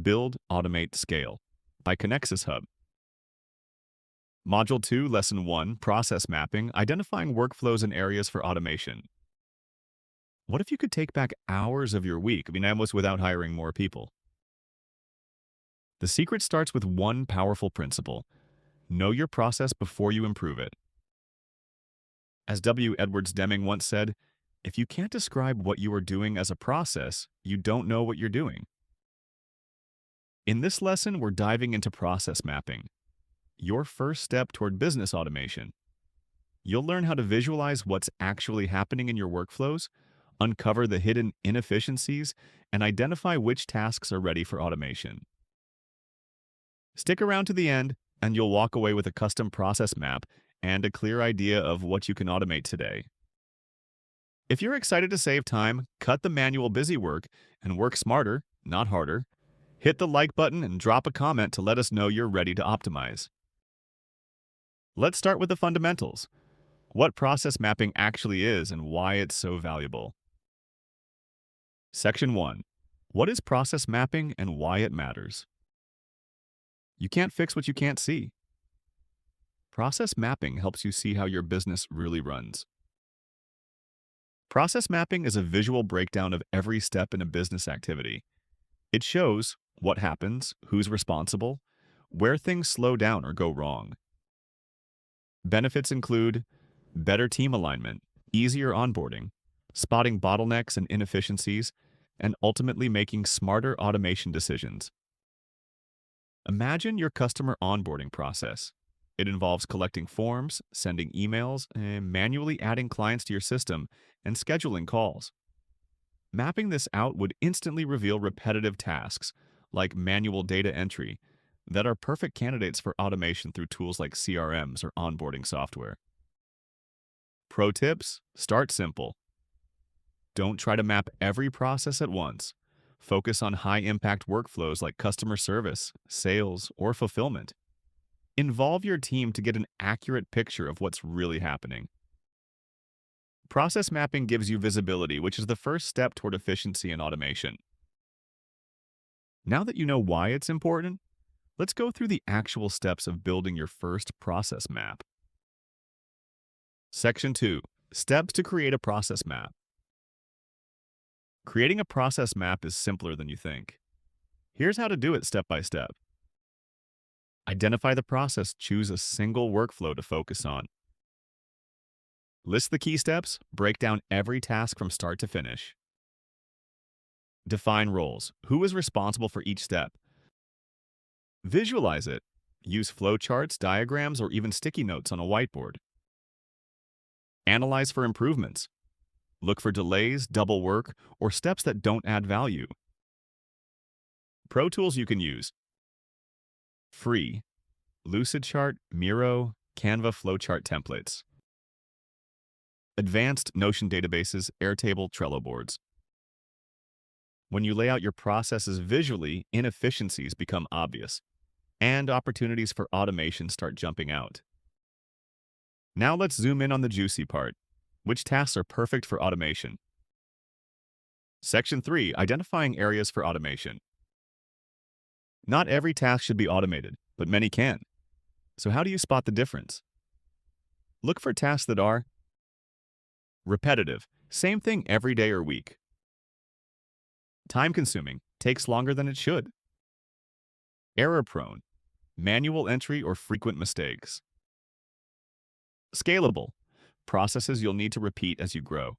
Build, Automate, Scale by Connexus Hub. Module 2, Lesson 1, Process Mapping, Identifying Workflows and Areas for Automation. What if you could take back hours of your week? That was without hiring more people. The secret starts with one powerful principle. Know your process before you improve it. As W. Edwards Deming once said, if you can't describe what you are doing as a process, you don't know what you're doing. In this lesson, we're diving into process mapping, your first step toward business automation. You'll learn how to visualize what's actually happening in your workflows, uncover the hidden inefficiencies, and identify which tasks are ready for automation. Stick around to the end, and you'll walk away with a custom process map and a clear idea of what you can automate today. If you're excited to save time, cut the manual busy work, and work smarter, not harder, hit the like button and drop a comment to let us know you're ready to optimize. Let's start with the fundamentals. What process mapping actually is and why it's so valuable. Section 1. What is process mapping and why it matters? You can't fix what you can't see. Process mapping helps you see how your business really runs. Process mapping is a visual breakdown of every step in a business activity. It shows what happens, who's responsible, where things slow down or go wrong. Benefits include better team alignment, easier onboarding, spotting bottlenecks and inefficiencies, and ultimately making smarter automation decisions. Imagine your customer onboarding process. It involves collecting forms, sending emails, and manually adding clients to your system and scheduling calls. Mapping this out would instantly reveal repetitive tasks, like manual data entry, that are perfect candidates for automation through tools like CRMs or onboarding software. Pro tips: start simple. Don't try to map every process at once. Focus on high-impact workflows like customer service, sales, or fulfillment. Involve your team to get an accurate picture of what's really happening. Process mapping gives you visibility, which is the first step toward efficiency and automation. Now that you know why it's important, let's go through the actual steps of building your first process map. Section 2. Steps to create a process map. Creating a process map is simpler than you think. Here's how to do it step by step. Identify the process, choose a single workflow to focus on. List the key steps, break down every task from start to finish. Define roles. Who is responsible for each step? Visualize it. Use flowcharts, diagrams, or even sticky notes on a whiteboard. Analyze for improvements. Look for delays, double work, or steps that don't add value. Pro tools you can use. Free: Lucidchart, Miro, Canva flowchart templates. Advanced: Notion databases, Airtable, Trello boards. When you lay out your processes visually, inefficiencies become obvious, and opportunities for automation start jumping out. Now let's zoom in on the juicy part. Which tasks are perfect for automation? Section 3. Identifying areas for automation. Not every task should be automated, but many can. So how do you spot the difference? Look for tasks that are repetitive, same thing every day or week. Time-consuming, takes longer than it should. Error-prone, manual entry or frequent mistakes. Scalable, processes you'll need to repeat as you grow.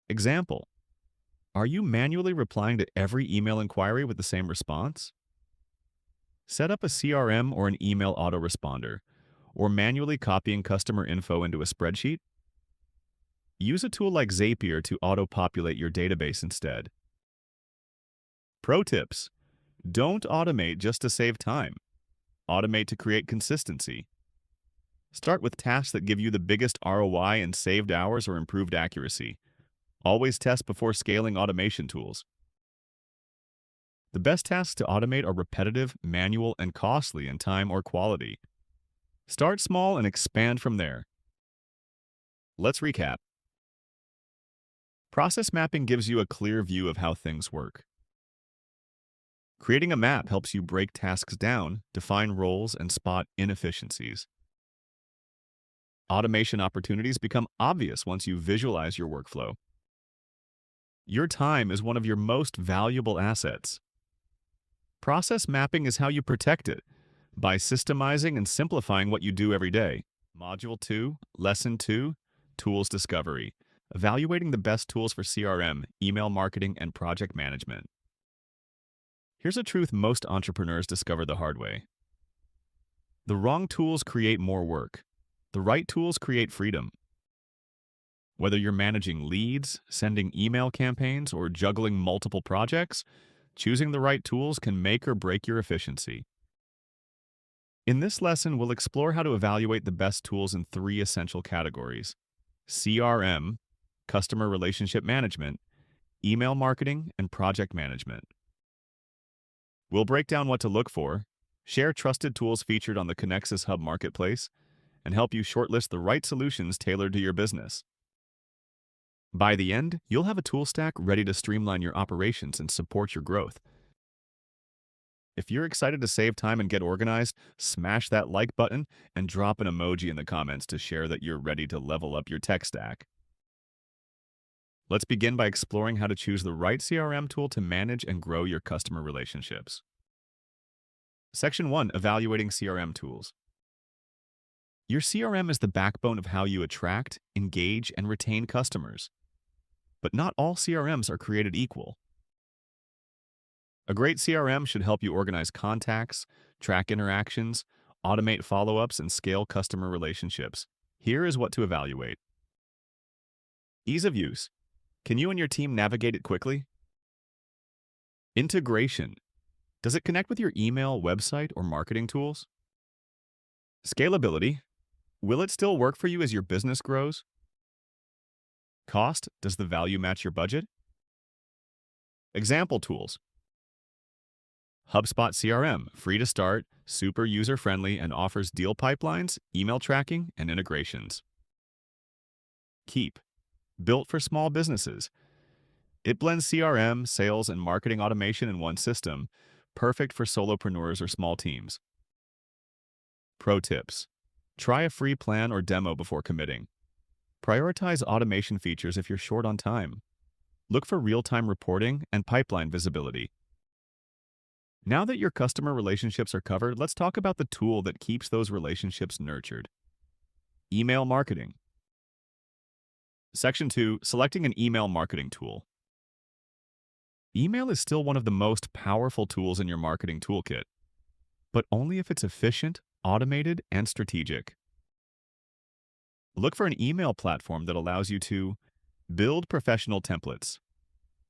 Example: are you manually replying to every email inquiry with the same response? Set up a CRM or an email autoresponder, or manually copying customer info into a spreadsheet? Use a tool like Zapier to auto-populate your database instead. Pro tips: don't automate just to save time. Automate to create consistency. Start with tasks that give you the biggest ROI in saved hours or improved accuracy. Always test before scaling automation tools. The best tasks to automate are repetitive, manual, and costly in time or quality. Start small and expand from there. Let's recap. Process mapping gives you a clear view of how things work. Creating a map helps you break tasks down, define roles, and spot inefficiencies. Automation opportunities become obvious once you visualize your workflow. Your time is one of your most valuable assets. Process mapping is how you protect it by systemizing and simplifying what you do every day. Module 2, Lesson 2, Tools Discovery. Evaluating the best tools for CRM, email marketing, and project management. Here's a truth most entrepreneurs discover the hard way. The wrong tools create more work. The right tools create freedom. Whether you're managing leads, sending email campaigns, or juggling multiple projects, choosing the right tools can make or break your efficiency. In this lesson, we'll explore how to evaluate the best tools in 3 essential categories: CRM, customer relationship management, email marketing, and project management. We'll break down what to look for, share trusted tools featured on the Connexus Hub Marketplace, and help you shortlist the right solutions tailored to your business. By the end, you'll have a tool stack ready to streamline your operations and support your growth. If you're excited to save time and get organized, smash that like button and drop an emoji in the comments to share that you're ready to level up your tech stack. Let's begin by exploring how to choose the right CRM tool to manage and grow your customer relationships. Section 1. Evaluating CRM tools. Your CRM is the backbone of how you attract, engage, and retain customers. But not all CRMs are created equal. A great CRM should help you organize contacts, track interactions, automate follow-ups, and scale customer relationships. Here is what to evaluate. Ease of use. Can you and your team navigate it quickly? Integration. Does it connect with your email, website, or marketing tools? Scalability. Will it still work for you as your business grows? Cost. Does the value match your budget? Example tools. HubSpot CRM, free to start, super user-friendly, and offers deal pipelines, email tracking, and integrations. Keep. Built for small businesses. It blends CRM, sales, and marketing automation in one system, perfect for solopreneurs or small teams. Pro tips. Try a free plan or demo before committing. Prioritize automation features if you're short on time. Look for real-time reporting and pipeline visibility. Now that your customer relationships are covered, let's talk about the tool that keeps those relationships nurtured. Email marketing. Section 2. Selecting an email marketing tool. Email is still one of the most powerful tools in your marketing toolkit, but only if it's efficient, automated, and strategic. Look for an email platform that allows you to build professional templates,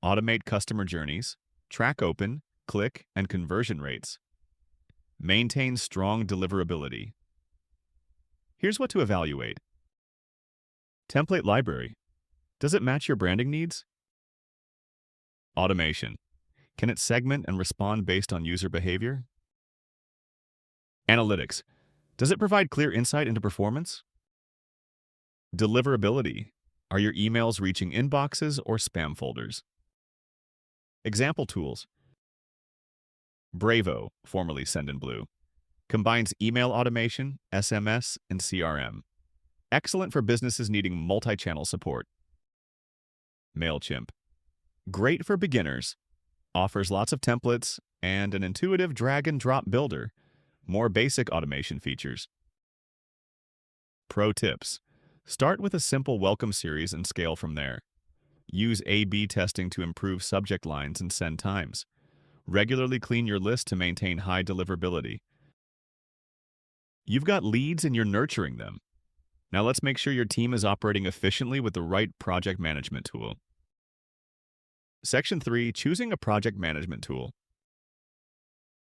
automate customer journeys, track open, click, and conversion rates, maintain strong deliverability. Here's what to evaluate. Template library. Does it match your branding needs? Automation. Can it segment and respond based on user behavior? Analytics. Does it provide clear insight into performance? Deliverability. Are your emails reaching inboxes or spam folders? Example tools. Bravo, formerly Sendinblue, combines email automation, SMS, and CRM. Excellent for businesses needing multi-channel support. MailChimp. Great for beginners. Offers lots of templates and an intuitive drag-and-drop builder. More basic automation features. Pro tips. Start with a simple welcome series and scale from there. Use A/B testing to improve subject lines and send times. Regularly clean your list to maintain high deliverability. You've got leads and you're nurturing them. Now let's make sure your team is operating efficiently with the right project management tool. Section 3. Choosing a project management tool.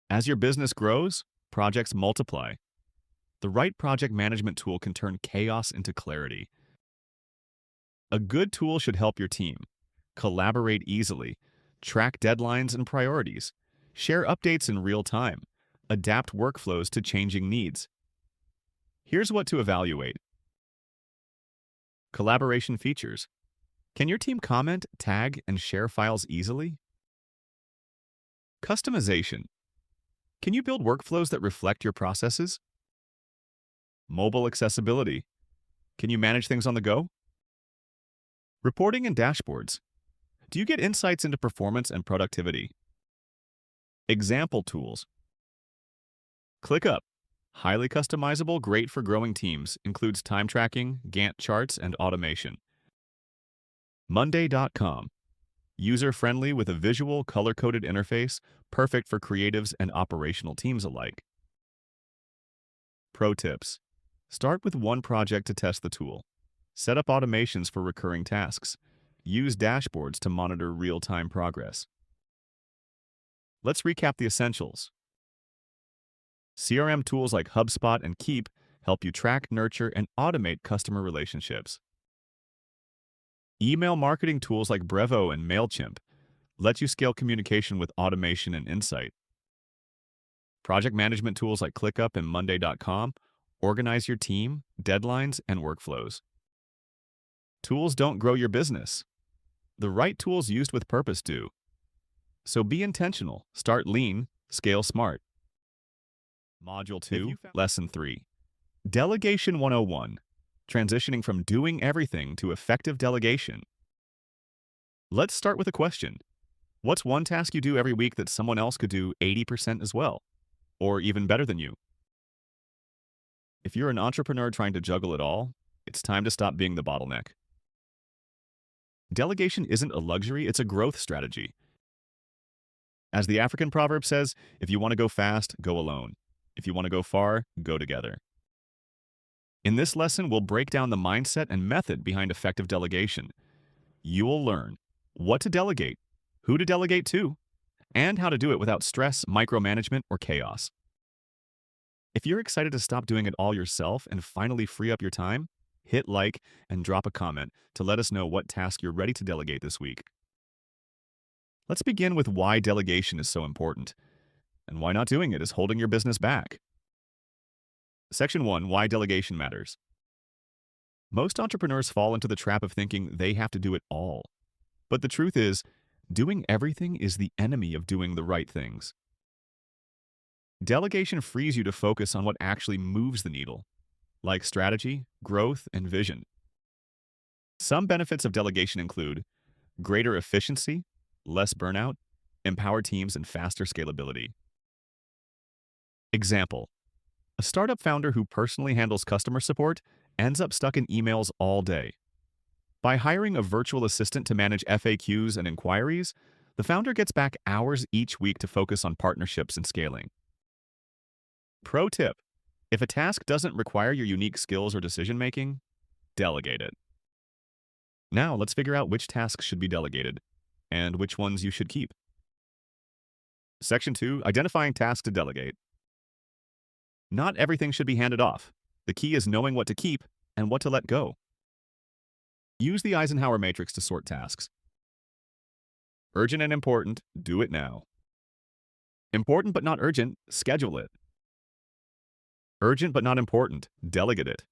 As your business grows, projects multiply. The right project management tool can turn chaos into clarity. A good tool should help your team collaborate easily, track deadlines and priorities, share updates in real time, adapt workflows to changing needs. Here's what to evaluate. Collaboration features. Can your team comment, tag, and share files easily? Customization. Can you build workflows that reflect your processes? Mobile accessibility. Can you manage things on the go? Reporting and dashboards. Do you get insights into performance and productivity? Example tools. ClickUp. Highly customizable, great for growing teams, includes time tracking, Gantt charts, and automation. Monday.com. User-friendly with a visual, color-coded interface, perfect for creatives and operational teams alike. Pro tips. Start with one project to test the tool. Set up automations for recurring tasks. Use dashboards to monitor real-time progress. Let's recap the essentials. CRM tools like HubSpot and Keep help you track, nurture, and automate customer relationships. Email marketing tools like Brevo and MailChimp let you scale communication with automation and insight. Project management tools like ClickUp and Monday.com organize your team, deadlines, and workflows. Tools don't grow your business. The right tools used with purpose do. So be intentional, start lean, scale smart. Module 2, Lesson 3. Delegation 101. Transitioning from doing everything to effective delegation. Let's start with a question. What's one task you do every week that someone else could do 80% as well? Or even better than you? If you're an entrepreneur trying to juggle it all, it's time to stop being the bottleneck. Delegation isn't a luxury, it's a growth strategy. As the African proverb says, if you want to go fast, go alone. If you want to go far, go together. In this lesson, we'll break down the mindset and method behind effective delegation. You will learn what to delegate, who to delegate to, and how to do it without stress, micromanagement, or chaos. If you're excited to stop doing it all yourself and finally free up your time, hit like and drop a comment to let us know what task you're ready to delegate this week. Let's begin with why delegation is so important, and why not doing it is holding your business back. Section 1. Why delegation matters. Most entrepreneurs fall into the trap of thinking they have to do it all. But the truth is, doing everything is the enemy of doing the right things. Delegation frees you to focus on what actually moves the needle, like strategy, growth, and vision. Some benefits of delegation include greater efficiency, less burnout, empowered teams, and faster scalability. Example. A startup founder who personally handles customer support ends up stuck in emails all day. By hiring a virtual assistant to manage FAQs and inquiries, the founder gets back hours each week to focus on partnerships and scaling. Pro tip. If a task doesn't require your unique skills or decision-making, delegate it. Now let's figure out which tasks should be delegated and which ones you should keep. Section 2. Identifying tasks to delegate. Not everything should be handed off. The key is knowing what to keep and what to let go. Use the Eisenhower matrix to sort tasks. Urgent and important, do it now. Important but not urgent, schedule it. Urgent but not important, delegate it.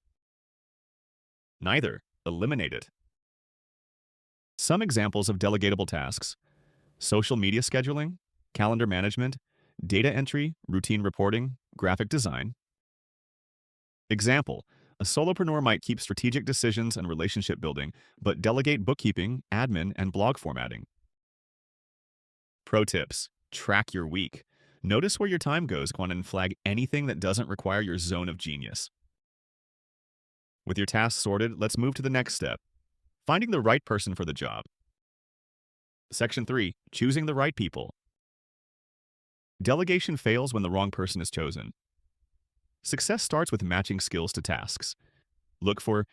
Neither, eliminate it. Some examples of delegatable tasks: social media scheduling, calendar management, data entry, routine reporting, graphic design. Example, a solopreneur might keep strategic decisions and relationship building, but delegate bookkeeping, admin, and blog formatting. Pro tips. Track your week. Notice where your time goes and flag anything that doesn't require your zone of genius. With your tasks sorted, let's move to the next step: finding the right person for the job. Section 3. Choosing the right people. Delegation fails when the wrong person is chosen. Success starts with matching skills to tasks. Look for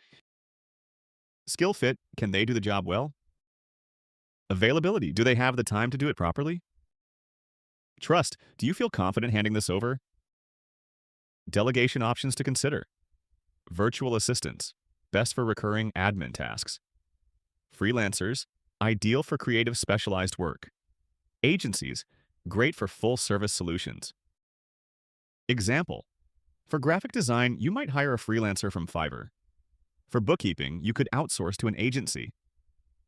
skill fit, can they do the job well? Availability, do they have the time to do it properly? Trust, do you feel confident handing this over? Delegation options to consider. Virtual assistants, best for recurring admin tasks. Freelancers, ideal for creative specialized work. Agencies, great for full-service solutions. Example, for graphic design, you might hire a freelancer from Fiverr. For bookkeeping, you could outsource to an agency.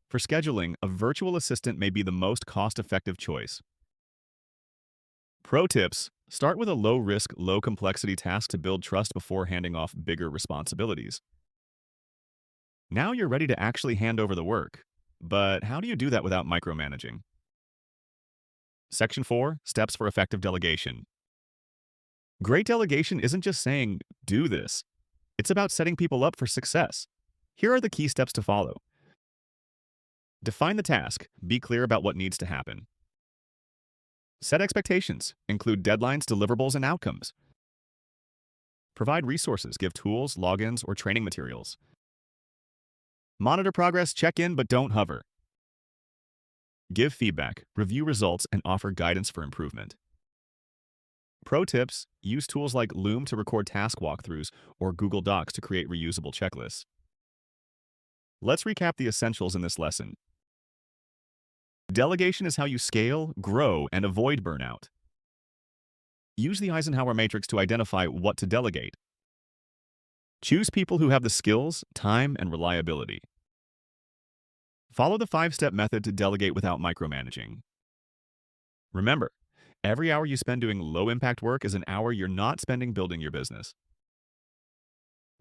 For scheduling, a virtual assistant may be the most cost-effective choice. Pro tips: start with a low risk, low complexity task to build trust before handing off bigger responsibilities. Now you're ready to actually hand over the work. But how do you do that without micromanaging? Section 4: Steps for Effective Delegation. Great delegation isn't just saying, do this, it's about setting people up for success. Here are the key steps to follow. Define the task, be clear about what needs to happen. Set expectations, include deadlines, deliverables, and outcomes. Provide resources, give tools, logins, or training materials. Monitor progress, check in, but don't hover. Give feedback, review results, and offer guidance for improvement. Pro tips: use tools like Loom to record task walkthroughs or Google Docs to create reusable checklists. Let's recap the essentials in this lesson. Delegation is how you scale, grow, and avoid burnout. Use the Eisenhower matrix to identify what to delegate. Choose people who have the skills, time, and reliability. Follow the 5-step method to delegate without micromanaging. Remember, every hour you spend doing low-impact work is an hour you're not spending building your business.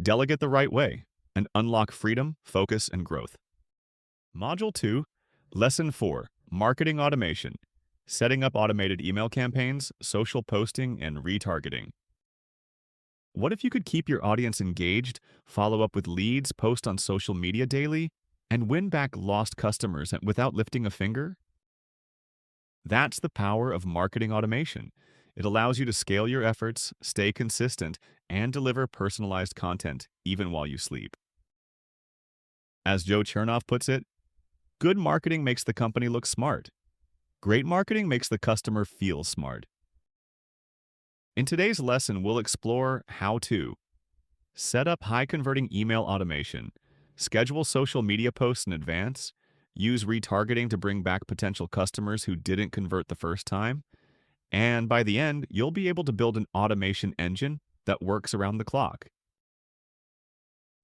Delegate the right way and unlock freedom, focus, and growth. Module 2, Lesson 4, Marketing Automation, setting up automated email campaigns, social posting, and retargeting. What if you could keep your audience engaged, follow up with leads, post on social media daily, and win back lost customers without lifting a finger? That's the power of marketing automation. It allows you to scale your efforts, stay consistent, and deliver personalized content even while you sleep. As Joe Chernoff puts it, good marketing makes the company look smart. Great marketing makes the customer feel smart. In today's lesson, we'll explore how to set up high-converting email automation, schedule social media posts in advance, use retargeting to bring back potential customers who didn't convert the first time, and by the end, you'll be able to build an automation engine that works around the clock.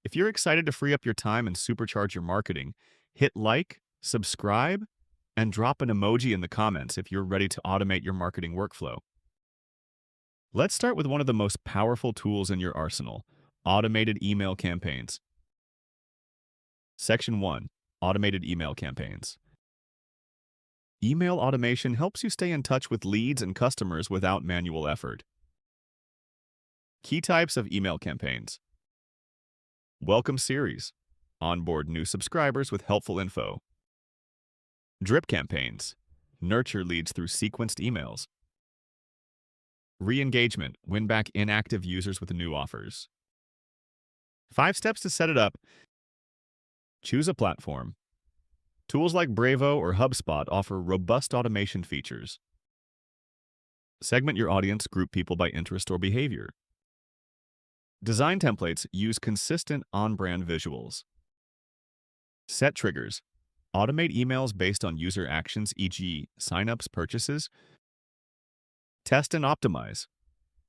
If you're excited to free up your time and supercharge your marketing, hit like, subscribe, and drop an emoji in the comments if you're ready to automate your marketing workflow. Let's start with one of the most powerful tools in your arsenal: automated email campaigns. Section 1, Automated Email Campaigns. Email automation helps you stay in touch with leads and customers without manual effort. Key types of email campaigns: Welcome Series, onboard new subscribers with helpful info. Drip campaigns, nurture leads through sequenced emails. Re-engagement, win back inactive users with new offers. 5 steps to set it up. Choose a platform. Tools like Bravo or HubSpot offer robust automation features. Segment your audience, group people by interest or behavior. Design templates, use consistent on-brand visuals. Set triggers. Automate emails based on user actions, e.g., signups, purchases. Test and optimize.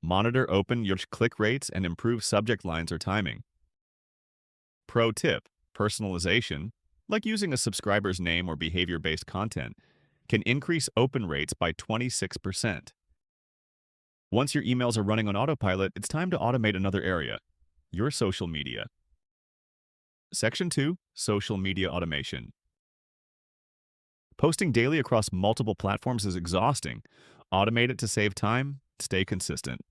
Monitor open your click rates and improve subject lines or timing. Pro tip: personalization, like using a subscriber's name or behavior-based content, can increase open rates by 26%. Once your emails are running on autopilot, it's time to automate another area: your social media. Section 2, Social Media Automation. Posting daily across multiple platforms is exhausting. Automate it to save time, stay consistent.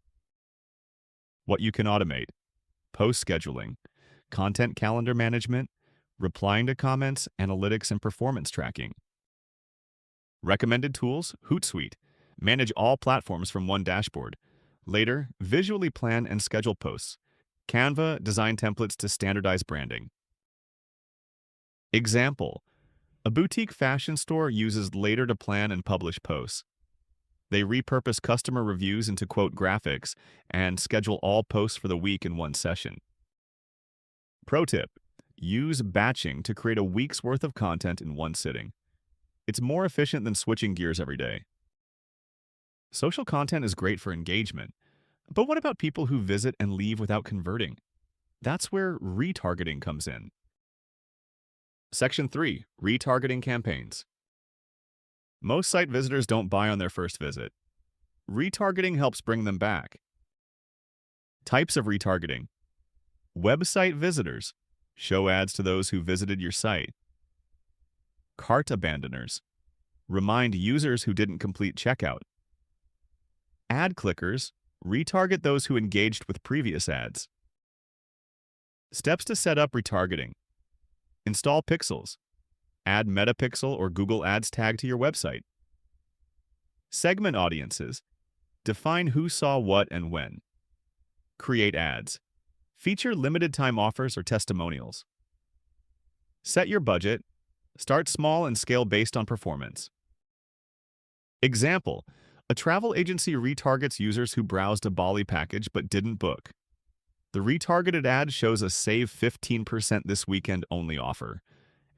What you can automate: post scheduling, content calendar management, replying to comments, analytics, and performance tracking. Recommended tools: Hootsuite, manage all platforms from one dashboard. Later, visually plan and schedule posts. Canva, design templates to standardize branding. Example: a boutique fashion store uses Later to plan and publish posts. They repurpose customer reviews into quote graphics and schedule all posts for the week in one session. Pro tip: use batching to create a week's worth of content in one sitting. It's more efficient than switching gears every day. Social content is great for engagement, but what about people who visit and leave without converting? That's where retargeting comes in. Section 3, Retargeting Campaigns. Most site visitors don't buy on their first visit. Retargeting helps bring them back. Types of retargeting. Website visitors. Show ads to those who visited your site. Cart abandoners. Remind users who didn't complete checkout. Ad clickers. Retarget those who engaged with previous ads. Steps to set up retargeting. Install pixels. Add Metapixel or Google Ads tag to your website. Segment audiences. Define who saw what and when. Create ads. Feature limited time offers or testimonials. Set your budget. Start small and scale based on performance. Example: a travel agency retargets users who browsed a Bali package but didn't book. The retargeted ad shows a save 15% this weekend only offer,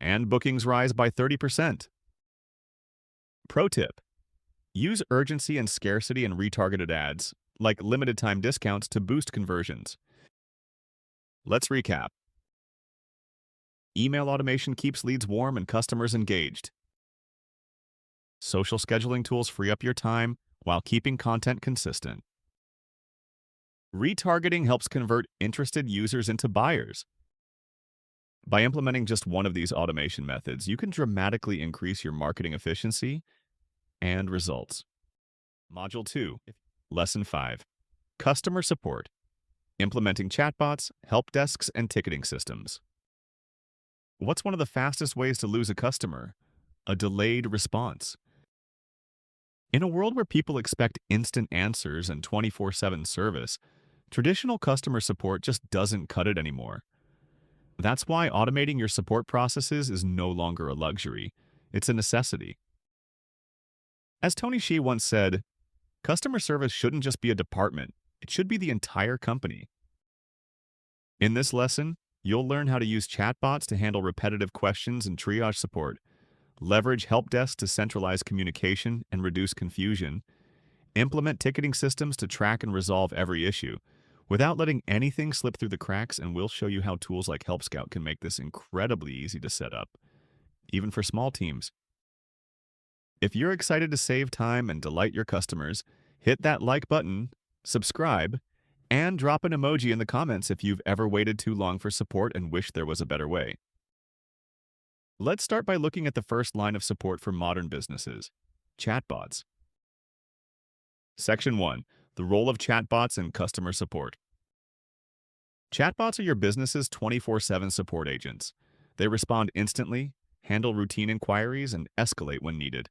and bookings rise by 30%. Pro tip: use urgency and scarcity in retargeted ads, like limited time discounts, to boost conversions. Let's recap. Email automation keeps leads warm and customers engaged. Social scheduling tools free up your time while keeping content consistent. Retargeting helps convert interested users into buyers. By implementing just one of these automation methods, you can dramatically increase your marketing efficiency and results. Module 2, Lesson 5, Customer Support, Implementing Chatbots, Help Desks, and Ticketing Systems. What's one of the fastest ways to lose a customer? A delayed response. In a world where people expect instant answers and 24/7 service, traditional customer support just doesn't cut it anymore. That's why automating your support processes is no longer a luxury. It's a necessity. As Tony Hsieh once said, customer service shouldn't just be a department, it should be the entire company. In this lesson, you'll learn how to use chatbots to handle repetitive questions and triage support, leverage help desks to centralize communication and reduce confusion, implement ticketing systems to track and resolve every issue, without letting anything slip through the cracks, and we'll show you how tools like Help Scout can make this incredibly easy to set up, even for small teams. If you're excited to save time and delight your customers, hit that like button, subscribe, and drop an emoji in the comments if you've ever waited too long for support and wish there was a better way. Let's start by looking at the first line of support for modern businesses: chatbots. Section 1. The role of chatbots in customer support. Chatbots are your business's 24/7 support agents. They respond instantly, handle routine inquiries, and escalate when needed.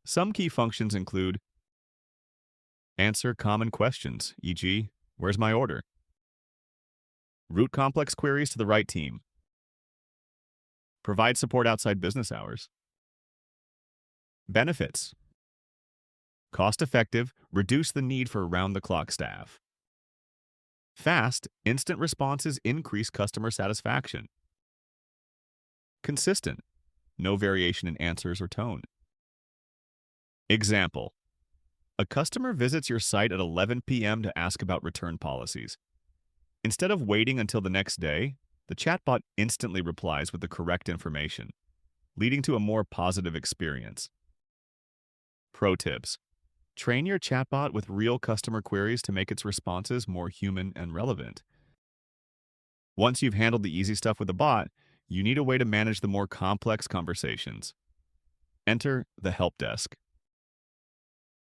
Some key functions include: answer common questions, e.g., where's my order? Route complex queries to the right team. Provide support outside business hours. Benefits: cost-effective, reduce the need for round-the-clock staff. Fast, instant responses increase customer satisfaction. Consistent, no variation in answers or tone. Example: a customer visits your site at 11 p.m. to ask about return policies. Instead of waiting until the next day, the chatbot instantly replies with the correct information, leading to a more positive experience. Pro tips: train your chatbot with real customer queries to make its responses more human and relevant. Once you've handled the easy stuff with a bot, you need a way to manage the more complex conversations. Enter the Help Desk.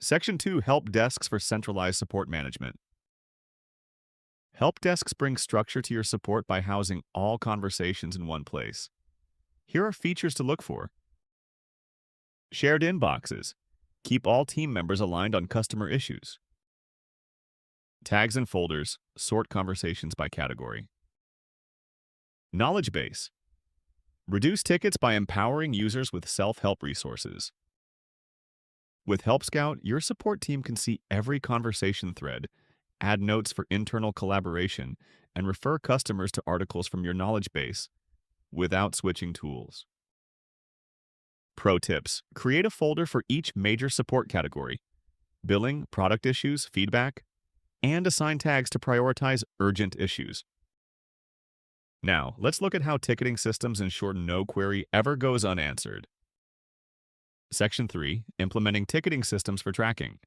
Section 2. Help Desks for centralized support management. Help desks bring structure to your support by housing all conversations in one place. Here are features to look for. Shared inboxes. Keep all team members aligned on customer issues. Tags and folders. Sort conversations by category. Knowledge base. Reduce tickets by empowering users with self-help resources. With Help Scout, your support team can see every conversation thread, add notes for internal collaboration, and refer customers to articles from your knowledge base without switching tools. Pro tips: create a folder for each major support category: billing, product issues, feedback, and assign tags to prioritize urgent issues. Now, let's look at how ticketing systems ensure no query ever goes unanswered. Section 3. Implementing ticketing systems for tracking.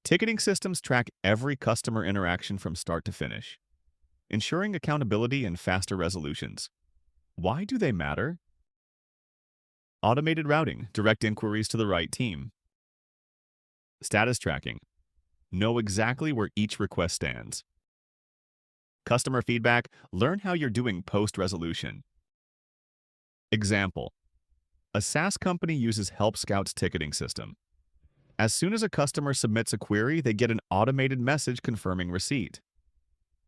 Ticketing systems track every customer interaction from start to finish, ensuring accountability and faster resolutions. Why do they matter? Automated routing, direct inquiries to the right team. Status tracking, know exactly where each request stands. Customer feedback, learn how you're doing post-resolution. Example, a SaaS company uses Help Scout's ticketing system. As soon as a customer submits a query, they get an automated message confirming receipt.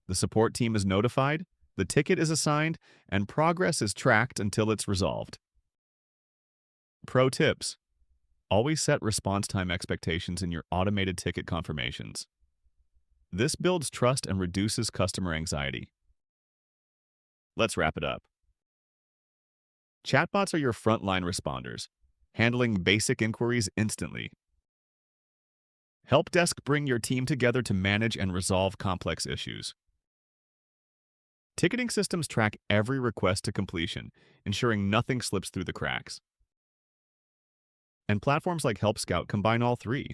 The support team is notified, the ticket is assigned, and progress is tracked until it's resolved. Pro tips: always set response time expectations in your automated ticket confirmations. This builds trust and reduces customer anxiety. Let's wrap it up. Chatbots are your frontline responders, handling basic inquiries instantly. Help desk bring your team together to manage and resolve complex issues. Ticketing systems track every request to completion, ensuring nothing slips through the cracks. And platforms like Help Scout combine all three,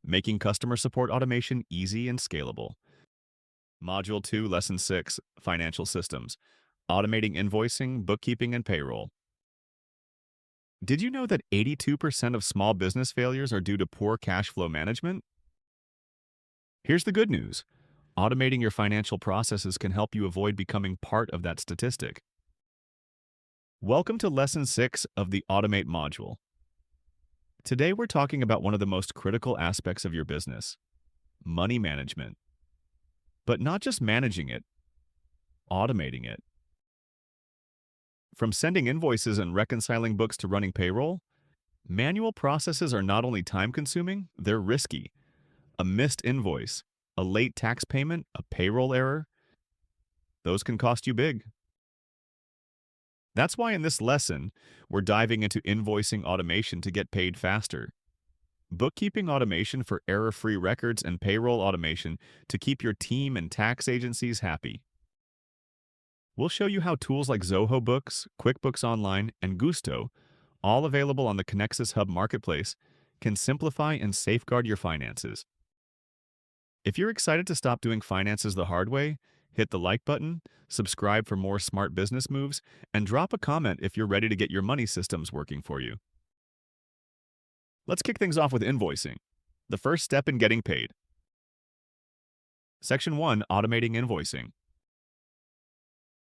making customer support automation easy and scalable. Module 2, Lesson 6, Financial Systems, automating invoicing, bookkeeping, and payroll. Did you know that 82% of small business failures are due to poor cash flow management? Here's the good news. Automating your financial processes can help you avoid becoming part of that statistic. Welcome to Lesson 6 of the Automate module. Today we're talking about one of the most critical aspects of your business, money management. But not just managing it, automating it. From sending invoices and reconciling books to running payroll, manual processes are not only time-consuming, they're risky. A missed invoice, a late tax payment, a payroll error, those can cost you big. That's why in this lesson, we're diving into invoicing automation to get paid faster, bookkeeping automation for error-free records, and payroll automation to keep your team and tax agencies happy. We'll show you how tools like Zoho Books, QuickBooks Online, and Gusto, all available on the Connexus Hub Marketplace, can simplify and safeguard your finances. If you're excited to stop doing finances the hard way, hit the like button, subscribe for more smart business moves, and drop a comment if you're ready to get your money systems working for you. Let's kick things off with invoicing, the first step in getting paid. Section 1, Automating Invoicing.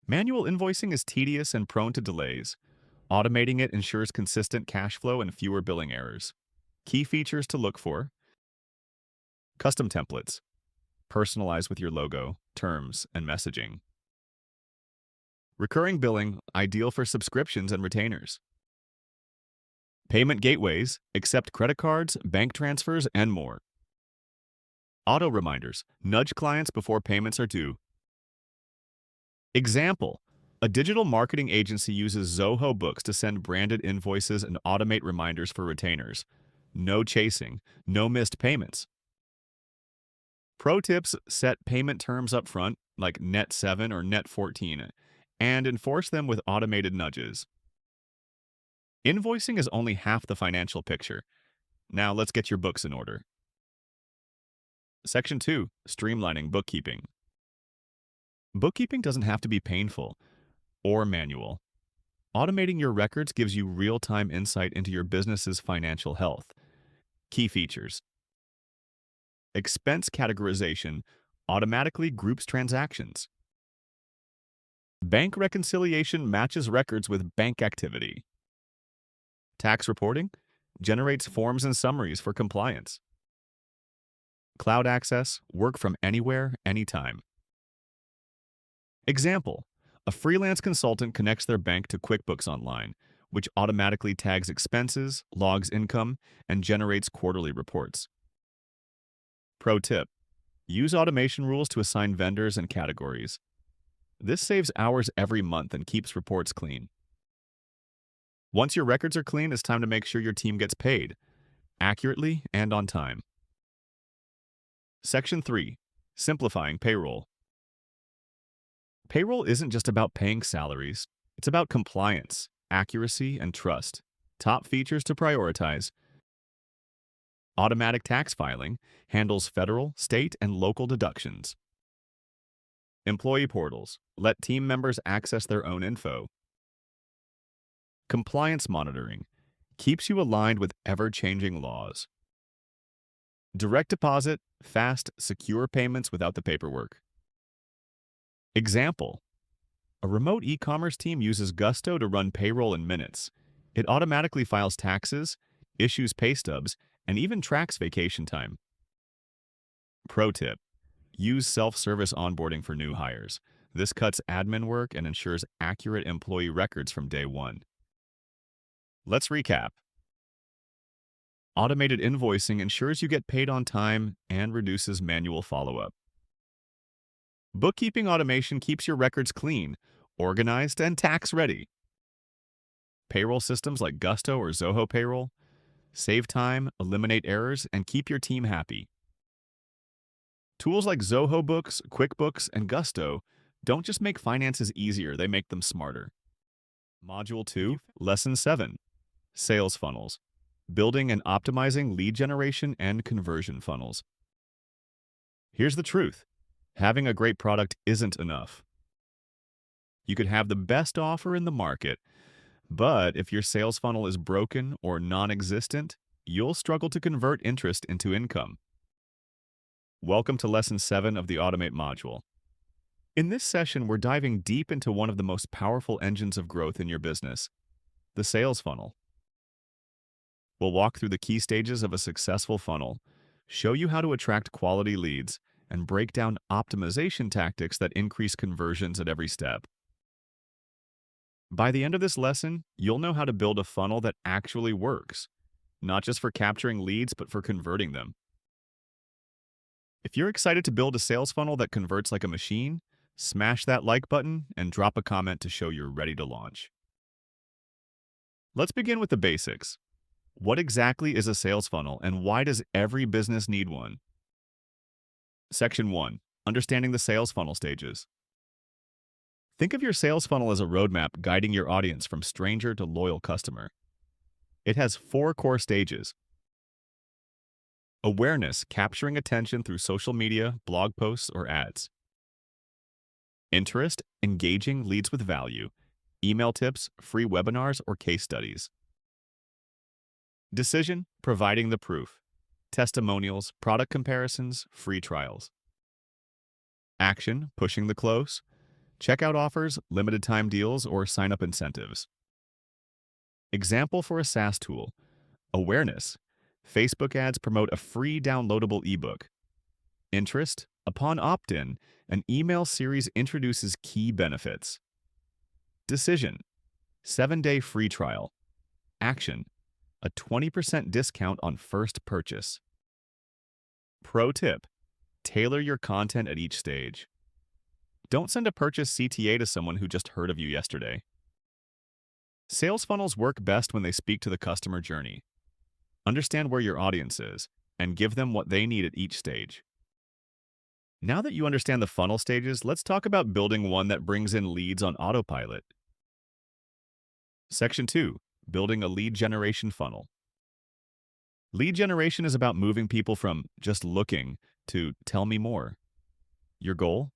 Manual invoicing is tedious and prone to delays. Automating it ensures consistent cash flow and fewer billing errors. Key features to look for: custom templates, personalize with your logo, terms, and messaging. Recurring billing, ideal for subscriptions and retainers. Payment gateways, accept credit cards, bank transfers, and more. Auto reminders, nudge clients before payments are due. Example, a digital marketing agency uses Zoho Books to send branded invoices and automate reminders for retainers. No chasing, no missed payments. Pro tips: set payment terms up front, like net 7 or net 14, and enforce them with automated nudges. Invoicing is only half the financial picture. Now let's get your books in order. Section 2, Streamlining Bookkeeping. Bookkeeping doesn't have to be painful or manual. Automating your records gives you real-time insight into your business's financial health. Key features: expense categorization automatically groups transactions. Bank reconciliation matches records with bank activity. Tax reporting generates forms and summaries for compliance. Cloud access, work from anywhere, anytime. Example, a freelance consultant connects their bank to QuickBooks Online, which automatically tags expenses, logs income, and generates quarterly reports. Pro tip: use automation rules to assign vendors and categories. This saves hours every month and keeps reports clean. Once your records are clean, it's time to make sure your team gets paid, accurately and on time. Section 3, Simplifying Payroll. Payroll isn't just about paying salaries. It's about compliance, accuracy, and trust. Top features to prioritize: Automatic tax filing handles federal, state, and local deductions. Employee portals let team members access their own info. Compliance monitoring keeps you aligned with ever-changing laws. Direct deposit, fast, secure payments without the paperwork. Example: a remote e-commerce team uses Gusto to run payroll in minutes. It automatically files taxes, issues pay stubs, and even tracks vacation time. Pro tip: use self-service onboarding for new hires. This cuts admin work and ensures accurate employee records from day one. Let's recap. Automated invoicing ensures you get paid on time and reduces manual follow-up. Bookkeeping automation keeps your records clean, organized, and tax-ready. Payroll systems like Gusto or Zoho Payroll save time, eliminate errors, and keep your team happy. Tools like Zoho Books, QuickBooks, and Gusto don't just make finances easier, they make them smarter. Module 2, Lesson 7, Sales Funnels. Building and optimizing lead generation and conversion funnels. Here's the truth. Having a great product isn't enough. You could have the best offer in the market, but if your sales funnel is broken or non-existent, you'll struggle to convert interest into income. Welcome to Lesson 7 of the Automate module. In this session, we're diving deep into one of the most powerful engines of growth in your business, the sales funnel. We'll walk through the key stages of a successful funnel, show you how to attract quality leads, and break down optimization tactics that increase conversions at every step. By the end of this lesson, you'll know how to build a funnel that actually works, not just for capturing leads, but for converting them. If you're excited to build a sales funnel that converts like a machine, smash that like button and drop a comment to show you're ready to launch. Let's begin with the basics. What exactly is a sales funnel, and why does every business need one? Section 1. Understanding the sales funnel stages. Think of your sales funnel as a roadmap guiding your audience from stranger to loyal customer. It has 4 core stages. Awareness, capturing attention through social media, blog posts, or ads. Interest, engaging leads with value, email tips, free webinars, or case studies. Decision, providing the proof, testimonials, product comparisons, free trials. Action, pushing the close, checkout offers, limited time deals, or sign-up incentives. Example for a SaaS tool. Awareness, Facebook ads promote a free downloadable ebook. Interest, upon opt-in, an email series introduces key benefits. Decision, 7-day free trial. Action, a 20% discount on first purchase. Pro tip: tailor your content at each stage. Don't send a purchase CTA to someone who just heard of you yesterday. Sales funnels work best when they speak to the customer journey. Understand where your audience is and give them what they need at each stage. Now that you understand the funnel stages, let's talk about building one that brings in leads on autopilot. Section 2. Building a lead generation funnel. Lead generation is about moving people from just looking to tell me more. Your goal?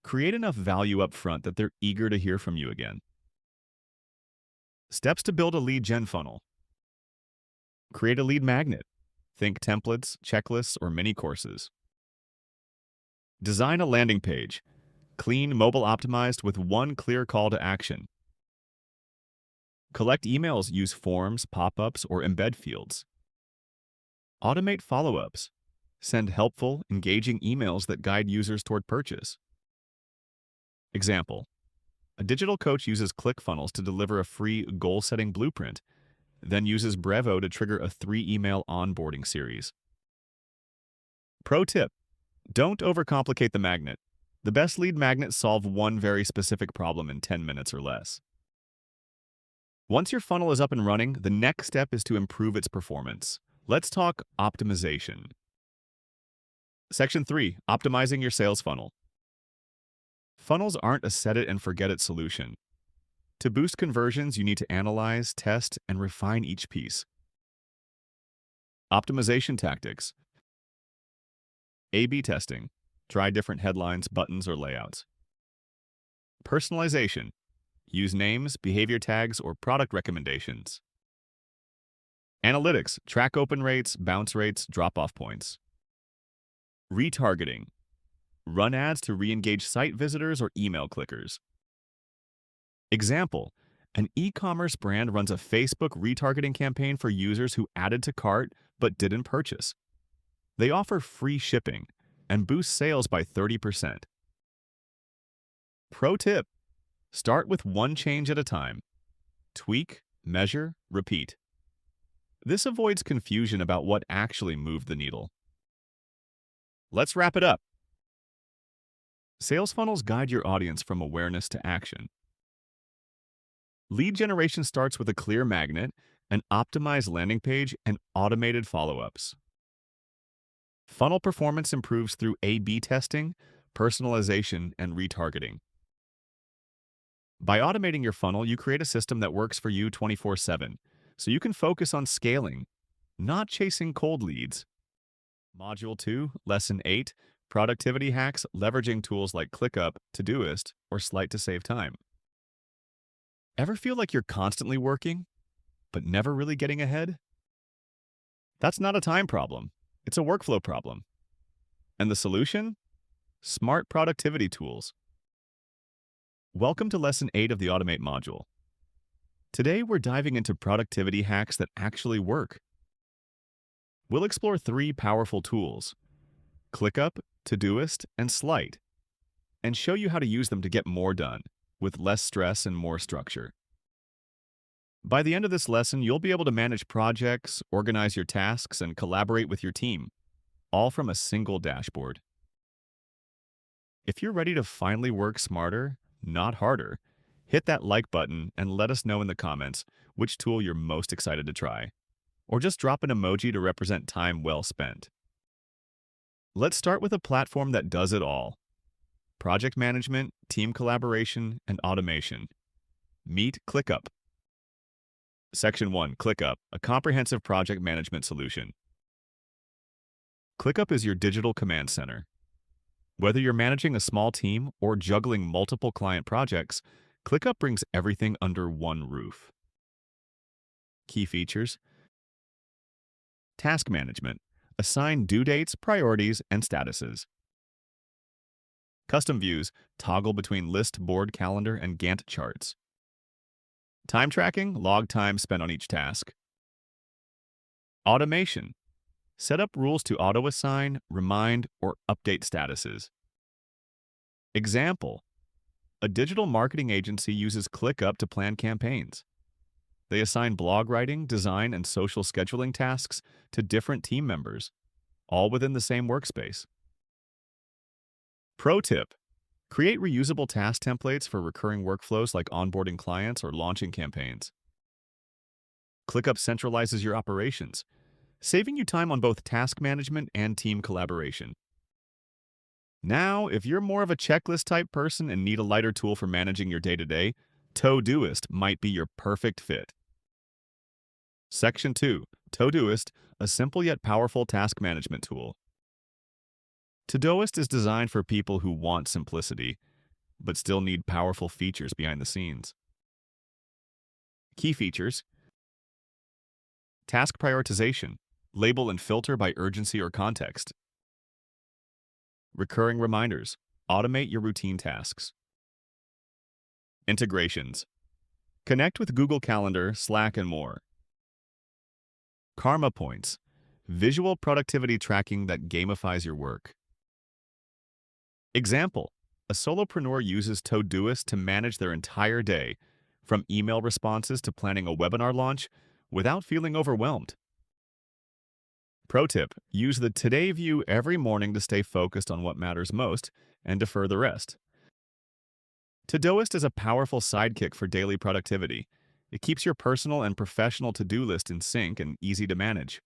Create enough value up front that they're eager to hear from you again. Steps to build a lead gen funnel. Create a lead magnet. Think templates, checklists, or mini courses. Design a landing page. Clean, mobile optimized with one clear call to action. Collect emails, use forms, pop-ups, or embed fields. Automate follow-ups. Send helpful, engaging emails that guide users toward purchase. Example: a digital coach uses ClickFunnels to deliver a free goal-setting blueprint, then uses Brevo to trigger a 3-email onboarding series. Pro tip: don't overcomplicate the magnet. The best lead magnets solve one very specific problem in 10 minutes or less. Once your funnel is up and running, the next step is to improve its performance. Let's talk optimization. Section 3. Optimizing your sales funnel. Funnels aren't a set-it-and-forget-it solution. To boost conversions, you need to analyze, test, and refine each piece. Optimization tactics. A/B testing. Try different headlines, buttons, or layouts. Personalization. Use names, behavior tags, or product recommendations. Analytics. Track open rates, bounce rates, drop-off points. Retargeting. Run ads to re-engage site visitors or email clickers. Example. An e-commerce brand runs a Facebook retargeting campaign for users who added to cart but didn't purchase. They offer free shipping and boost sales by 30%. Pro tip: start with one change at a time. Tweak, measure, repeat. This avoids confusion about what actually moved the needle. Let's wrap it up. Sales funnels guide your audience from awareness to action. Lead generation starts with a clear magnet, an optimized landing page, and automated follow-ups. Funnel performance improves through A/B testing, personalization, and retargeting. By automating your funnel, you create a system that works for you 24/7, so you can focus on scaling, not chasing cold leads. Module 2, Lesson 8, Productivity Hacks Leveraging Tools like ClickUp, Todoist, or Slite to save time. Ever feel like you're constantly working, but never really getting ahead? That's not a time problem. It's a workflow problem. And the solution? Smart productivity tools. Welcome to Lesson 8 of the Automate module. Today, we're diving into productivity hacks that actually work. We'll explore 3 powerful tools: ClickUp, Todoist, and Slite, and show you how to use them to get more done, with less stress and more structure. By the end of this lesson, you'll be able to manage projects, organize your tasks, and collaborate with your team, all from a single dashboard. If you're ready to finally work smarter, not harder, hit that like button and let us know in the comments which tool you're most excited to try, or just drop an emoji to represent time well spent. Let's start with a platform that does it all: project management, team collaboration, and automation. Meet ClickUp. Section 1, ClickUp, a comprehensive project management solution. ClickUp is your digital command center. Whether you're managing a small team or juggling multiple client projects, ClickUp brings everything under one roof. Key features: task management. Assign due dates, priorities, and statuses. Custom views. Toggle between list, board, calendar, and Gantt charts. Time tracking. Log time spent on each task. Automation. Set up rules to auto-assign, remind, or update statuses. Example: a digital marketing agency uses ClickUp to plan campaigns. They assign blog writing, design, and social scheduling tasks to different team members, all within the same workspace. Pro tip: create reusable task templates for recurring workflows like onboarding clients or launching campaigns. ClickUp centralizes your operations, saving you time on both task management and team collaboration. Now, if you're more of a checklist type person and need a lighter tool for managing your day-to-day, Todoist might be your perfect fit. Section 2, Todoist, a simple yet powerful task management tool. Todoist is designed for people who want simplicity, but still need powerful features behind the scenes. Key features: task prioritization. Label and filter by urgency or context. Recurring reminders. Automate your routine tasks. Integrations. Connect with Google Calendar, Slack, and more. Karma points. Visual productivity tracking that gamifies your work. Example: a solopreneur uses Todoist to manage their entire day, from email responses to planning a webinar launch, without feeling overwhelmed. Pro tip: use the Today view every morning to stay focused on what matters most and defer the rest. Todoist is a powerful sidekick for daily productivity. It keeps your personal and professional to-do list in sync and easy to manage.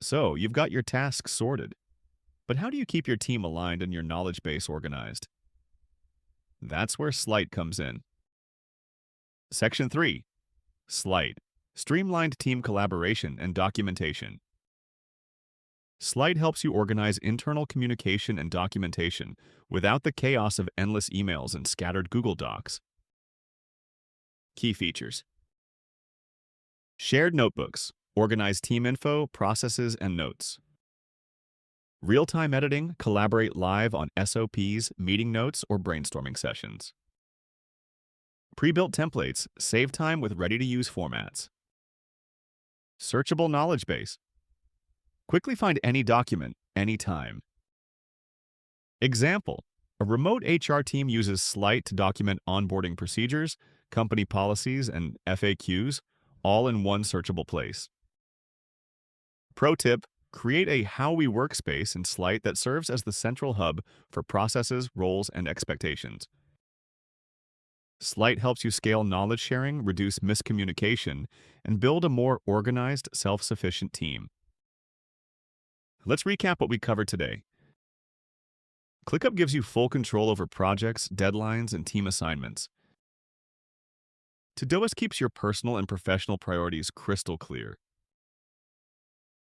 So, you've got your tasks sorted. But how do you keep your team aligned and your knowledge base organized? That's where Slite comes in. Section 3, Slite, Streamlined team collaboration and documentation. Slide helps you organize internal communication and documentation without the chaos of endless emails and scattered Google Docs. Key features. Shared notebooks. Organize team info, processes, and notes. Real-time editing. Collaborate live on SOPs, meeting notes, or brainstorming sessions. Pre-built templates. Save time with ready-to-use formats. Searchable knowledge base. Quickly find any document, anytime. Example: a remote HR team uses Slide to document onboarding procedures, company policies, and FAQs, all in one searchable place. Pro tip: create a How We workspace in Slide that serves as the central hub for processes, roles, and expectations. Slide helps you scale knowledge sharing, reduce miscommunication, and build a more organized, self-sufficient team. Let's recap what we covered today. ClickUp gives you full control over projects, deadlines, and team assignments. Todoist keeps your personal and professional priorities crystal clear.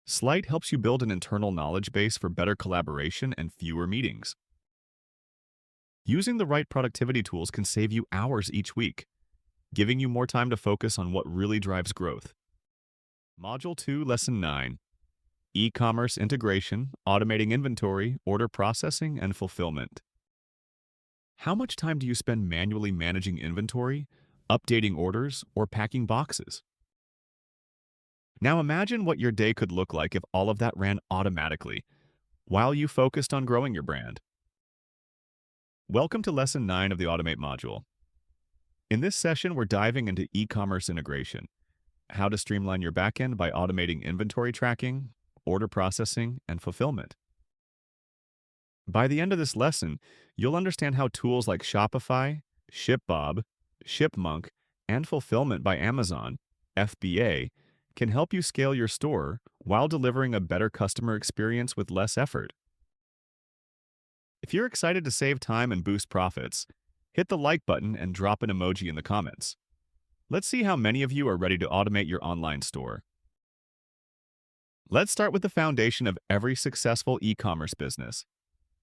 Slide helps you build an internal knowledge base for better collaboration and fewer meetings. Using the right productivity tools can save you hours each week, giving you more time to focus on what really drives growth. Module 2, Lesson 9. E-commerce integration, automating inventory, order processing, and fulfillment. How much time do you spend manually managing inventory, updating orders, or packing boxes? Now imagine what your day could look like if all of that ran automatically, while you focused on growing your brand. Welcome to Lesson 9 of the Automate module. In this session, we're diving into e-commerce integration, how to streamline your backend by automating inventory tracking, order processing, and fulfillment. By the end of this lesson, you'll understand how tools like Shopify, ShipBob, ShipMonk, and Fulfillment by Amazon, FBA, can help you scale your store while delivering a better customer experience with less effort. If you're excited to save time and boost profits, hit the like button and drop an emoji in the comments. Let's see how many of you are ready to automate your online store. Let's start with the foundation of every successful e-commerce business: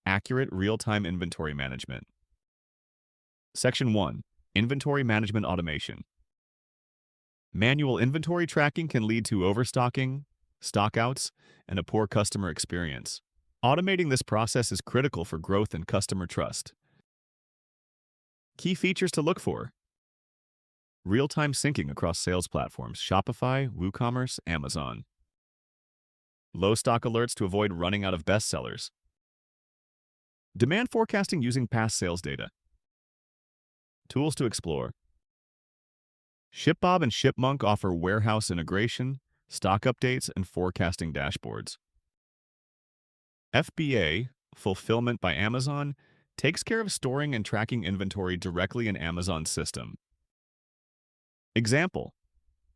accurate real-time inventory management. Section 1. Inventory management automation. Manual inventory tracking can lead to overstocking, stockouts, and a poor customer experience. Automating this process is critical for growth and customer trust. Key features to look for: real-time syncing across sales platforms: Shopify, WooCommerce, Amazon. Low stock alerts to avoid running out of bestsellers. Demand forecasting using past sales data. Tools to explore: ShipBob and ShipMonk offer warehouse integration, stock updates, and forecasting dashboards. FBA, Fulfillment by Amazon, takes care of storing and tracking inventory directly in Amazon's system. Example: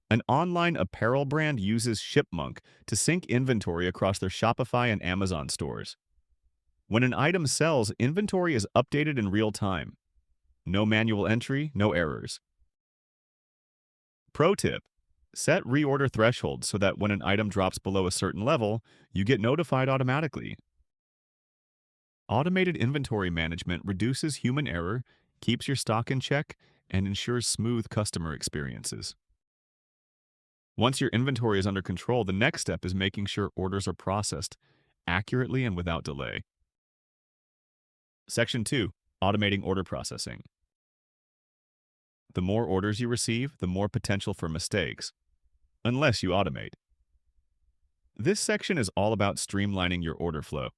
an online apparel brand uses ShipMonk to sync inventory across their Shopify and Amazon stores. When an item sells, inventory is updated in real time. No manual entry, no errors. Pro tip: set reorder thresholds so that when an item drops below a certain level, you get notified automatically. Automated inventory management reduces human error, keeps your stock in check, and ensures smooth customer experiences. Once your inventory is under control, the next step is making sure orders are processed accurately and without delay. Section 2. Automating order processing. The more orders you receive, the more potential for mistakes, unless you automate. This section is all about streamlining your order flow.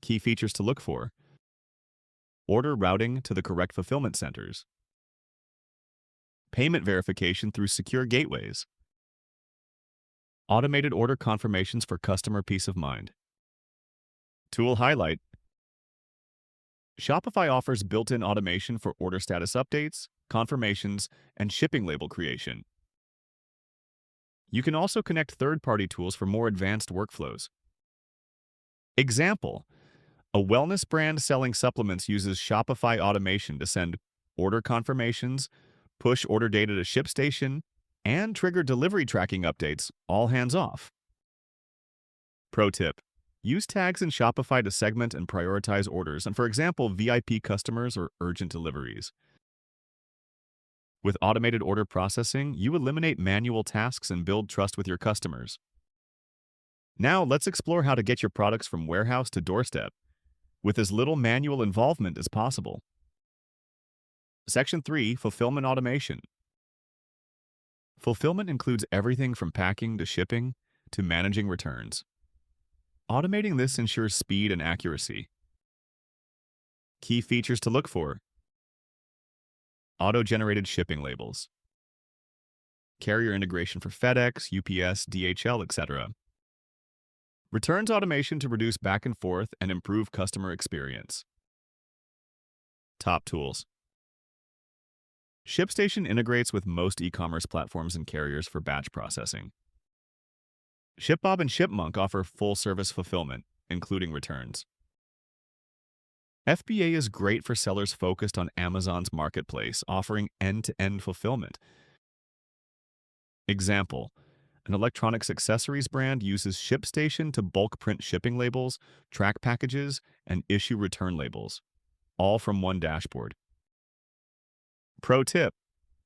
Key features to look for: order routing to the correct fulfillment centers, payment verification through secure gateways, automated order confirmations for customer peace of mind. Tool highlight: Shopify offers built-in automation for order status updates, confirmations, and shipping label creation. You can also connect third-party tools for more advanced workflows. Example: a wellness brand selling supplements uses Shopify automation to send order confirmations, push order data to ShipStation, and trigger delivery tracking updates, all hands off. Pro tip: use tags in Shopify to segment and prioritize orders, and for example, VIP customers or urgent deliveries. With automated order processing, you eliminate manual tasks and build trust with your customers. Now, let's explore how to get your products from warehouse to doorstep with as little manual involvement as possible. Section 3: Fulfillment Automation. Fulfillment includes everything from packing to shipping to managing returns. Automating this ensures speed and accuracy. Key features to look for: auto-generated shipping labels, carrier integration for FedEx, UPS, DHL, etc. Returns automation to reduce back and forth and improve customer experience. Top tools. ShipStation integrates with most e-commerce platforms and carriers for batch processing. ShipBob and ShipMonk offer full-service fulfillment, including returns. FBA is great for sellers focused on Amazon's marketplace, offering end-to-end fulfillment. Example: an electronics accessories brand uses ShipStation to bulk print shipping labels, track packages, and issue return labels, all from one dashboard. Pro tip: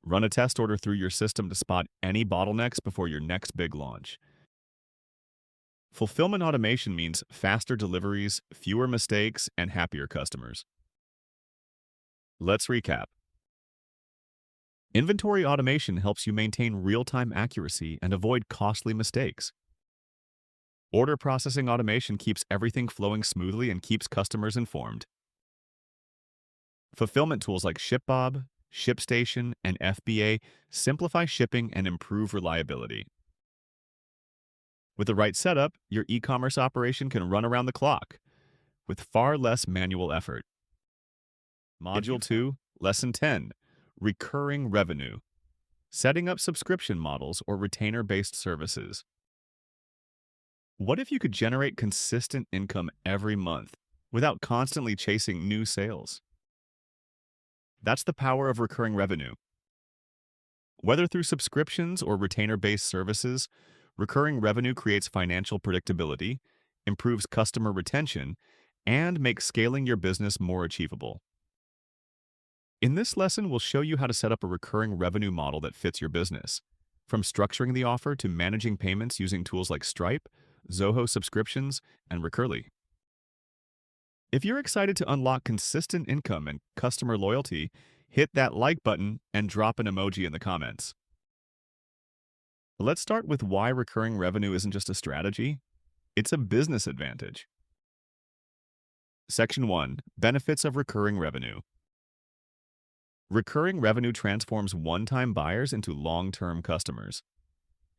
run a test order through your system to spot any bottlenecks before your next big launch. Fulfillment automation means faster deliveries, fewer mistakes, and happier customers. Let's recap. Inventory automation helps you maintain real-time accuracy and avoid costly mistakes. Order processing automation keeps everything flowing smoothly and keeps customers informed. Fulfillment tools like ShipBob, ShipStation, and FBA simplify shipping and improve reliability. With the right setup, your e-commerce operation can run around the clock with far less manual effort. Module 2, Lesson 10, Recurring Revenue. Setting up subscription models or retainer-based services. What if you could generate consistent income every month without constantly chasing new sales? That's the power of recurring revenue. Whether through subscriptions or retainer-based services, recurring revenue creates financial predictability, improves customer retention, and makes scaling your business more achievable. In this lesson, we'll show you how to set up a recurring revenue model that fits your business, from structuring the offer to managing payments using tools like Stripe, Zoho subscriptions, and Recurly. If you're excited to unlock consistent income and customer loyalty, hit that like button and drop an emoji in the comments. Let's start with why recurring revenue isn't just a strategy, it's a business advantage. Section 1: Benefits of recurring revenue. Recurring revenue transforms one-time buyers into long-term customers.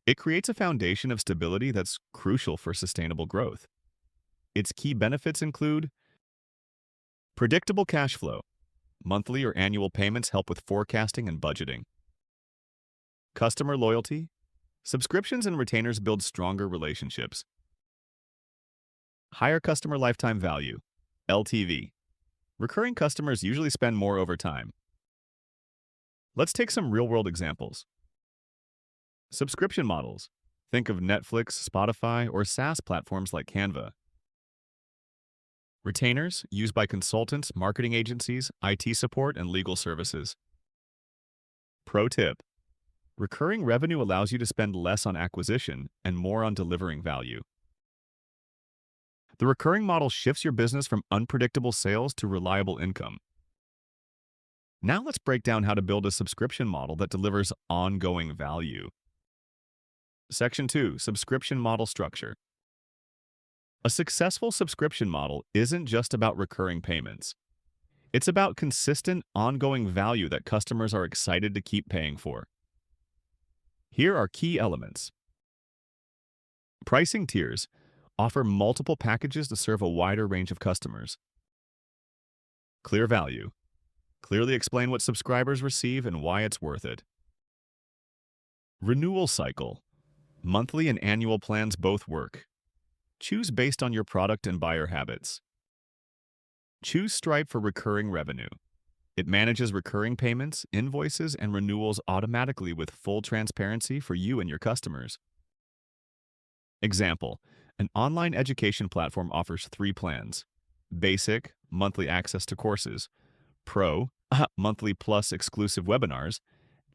It creates a foundation of stability that's crucial for sustainable growth. Its key benefits include predictable cash flow. Monthly or annual payments help with forecasting and budgeting. Customer loyalty. Subscriptions and retainers build stronger relationships. Higher customer lifetime value, LTV. Recurring customers usually spend more over time. Let's take some real-world examples. Subscription models. Think of Netflix, Spotify, or SaaS platforms like Canva. Retainers, used by consultants, marketing agencies, IT support, and legal services. Pro tip: recurring revenue allows you to spend less on acquisition and more on delivering value. The recurring model shifts your business from unpredictable sales to reliable income. Now let's break down how to build a subscription model that delivers ongoing value. Section 2: Subscription Model Structure. A successful subscription model isn't just about recurring payments. It's about consistent, ongoing value that customers are excited to keep paying for. Here are key elements. Pricing tiers offer multiple packages to serve a wider range of customers. Clear value. Clearly explain what subscribers receive and why it's worth it. Renewal cycle. Monthly and annual plans both work. Choose based on your product and buyer habits. Choose Stripe for recurring revenue. It manages recurring payments, invoices, and renewals automatically with full transparency for you and your customers. Example, an online education platform offers 3 plans: Basic, monthly access to courses; Pro, monthly plus exclusive webinars;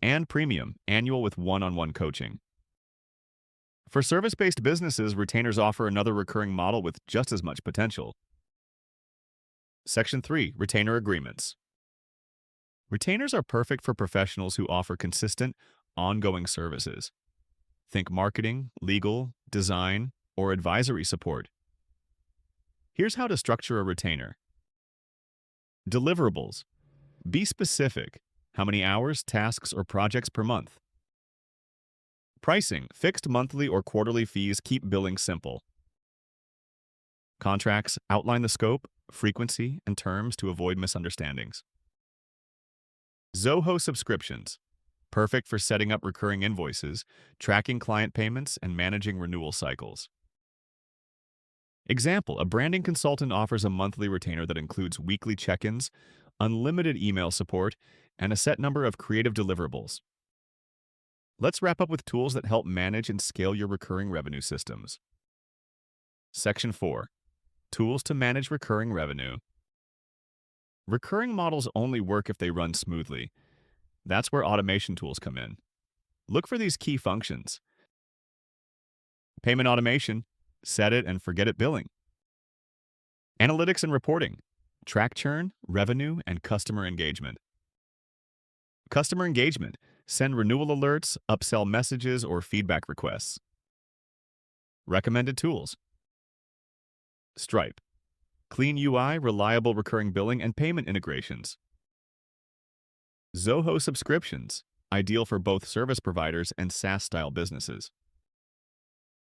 and Premium, annual with one-on-one coaching. For service-based businesses, retainers offer another recurring model with just as much potential. Section 3. Retainer Agreements. Retainers are perfect for professionals who offer consistent, ongoing services. Think marketing, legal, design, or advisory support. Here's how to structure a retainer. Deliverables. Be specific. How many hours, tasks, or projects per month? Pricing. Fixed monthly or quarterly fees keep billing simple. Contracts. Outline the scope, frequency, and terms to avoid misunderstandings. Zoho subscriptions. Perfect for setting up recurring invoices, tracking client payments, and managing renewal cycles. Example, a branding consultant offers a monthly retainer that includes weekly check-ins, unlimited email support, and a set number of creative deliverables. Let's wrap up with tools that help manage and scale your recurring revenue systems. Section 4. Tools to manage recurring revenue. Recurring models only work if they run smoothly. That's where automation tools come in. Look for these key functions. Payment automation, set it and forget it billing. Analytics and reporting, track churn, revenue, and customer engagement. Customer engagement, send renewal alerts, upsell messages, or feedback requests. Recommended tools. Stripe, clean UI, reliable recurring billing, and payment integrations. Zoho subscriptions, ideal for both service providers and SaaS-style businesses.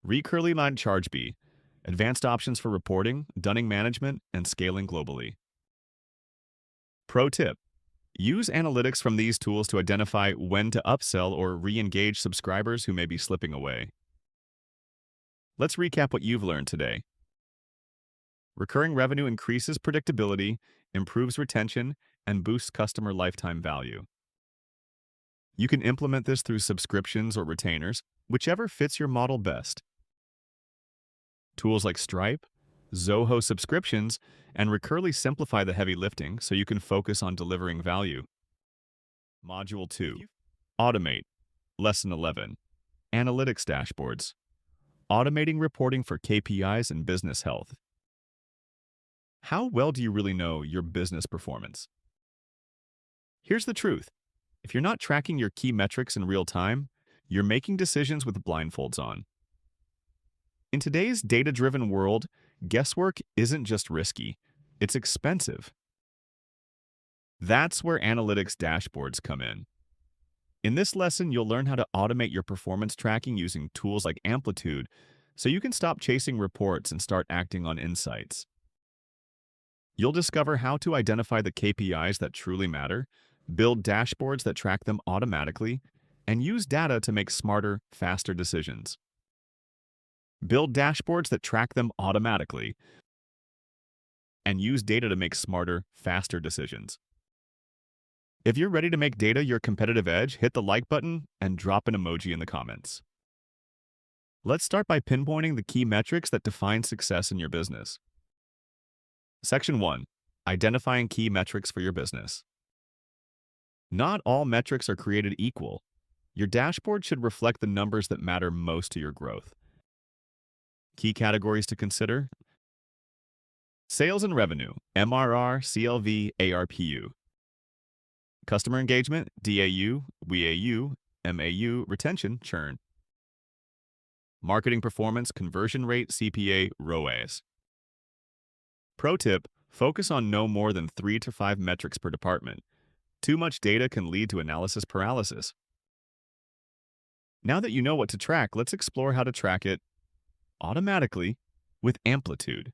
Recurly-line ChargeBee, advanced options for reporting, dunning management, and scaling globally. Pro tip, use analytics from these tools to identify when to upsell or re-engage subscribers who may be slipping away. Let's recap what you've learned today. Recurring revenue increases predictability, improves retention, and boosts customer lifetime value. You can implement this through subscriptions or retainers, whichever fits your model best. Tools like Stripe, Zoho subscriptions, and Recurly simplify the heavy lifting so you can focus on delivering value. Module 2. Automate. Lesson 11. Analytics dashboards. Automating reporting for KPIs and business health. How well do you really know your business performance? Here's the truth. If you're not tracking your key metrics in real time, you're making decisions with blindfolds on. In today's data-driven world, guesswork isn't just risky, it's expensive. That's where analytics dashboards come in. In this lesson, you'll learn how to automate your performance tracking using tools like Amplitude so you can stop chasing reports and start acting on insights. You'll discover how to identify the KPIs that truly matter, build dashboards that track them automatically, and use data to make smarter, faster decisions. Build dashboards that track them automatically and use data to make smarter, faster decisions. If you're ready to make data your competitive edge, hit the like button and drop an emoji in the comments. Let's start by pinpointing the key metrics that define success in your business. Section 1. Identifying key metrics for your business. Not all metrics are created equal. Your dashboard should reflect the numbers that matter most to your growth. Key categories to consider: sales and revenue, MRR, CLV, ARPU. Customer engagement, DAU, WAU, MAU, retention, churn. Marketing performance, conversion rate, CPA, ROAS. Pro tip, focus on no more than 3 to 5 metrics per department. Too much data can lead to analysis paralysis. Now that you know what to track, let's explore how to track it automatically with Amplitude.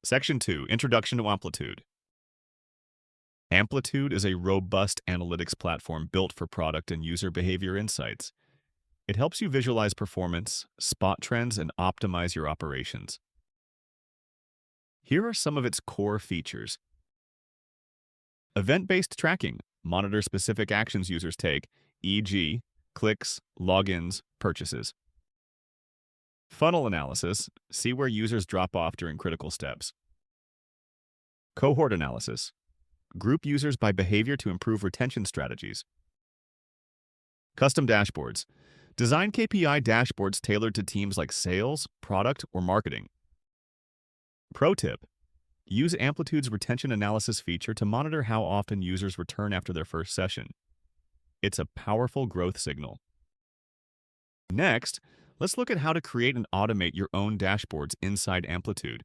Section 2. Introduction to Amplitude. Amplitude is a robust analytics platform built for product and user behavior insights. It helps you visualize performance, spot trends, and optimize your operations. Here are some of its core features. Event-based tracking. Monitor specific actions users take, e.g., clicks, logins, purchases. Funnel analysis. See where users drop off during critical steps. Cohort analysis. Group users by behavior to improve retention strategies. Custom dashboards. Design KPI dashboards tailored to teams like sales, product, or marketing. Pro tip. Use Amplitude's retention analysis feature to monitor how often users return after their first session. It's a powerful growth signal. Next, let's look at how to create and automate your own dashboards inside Amplitude.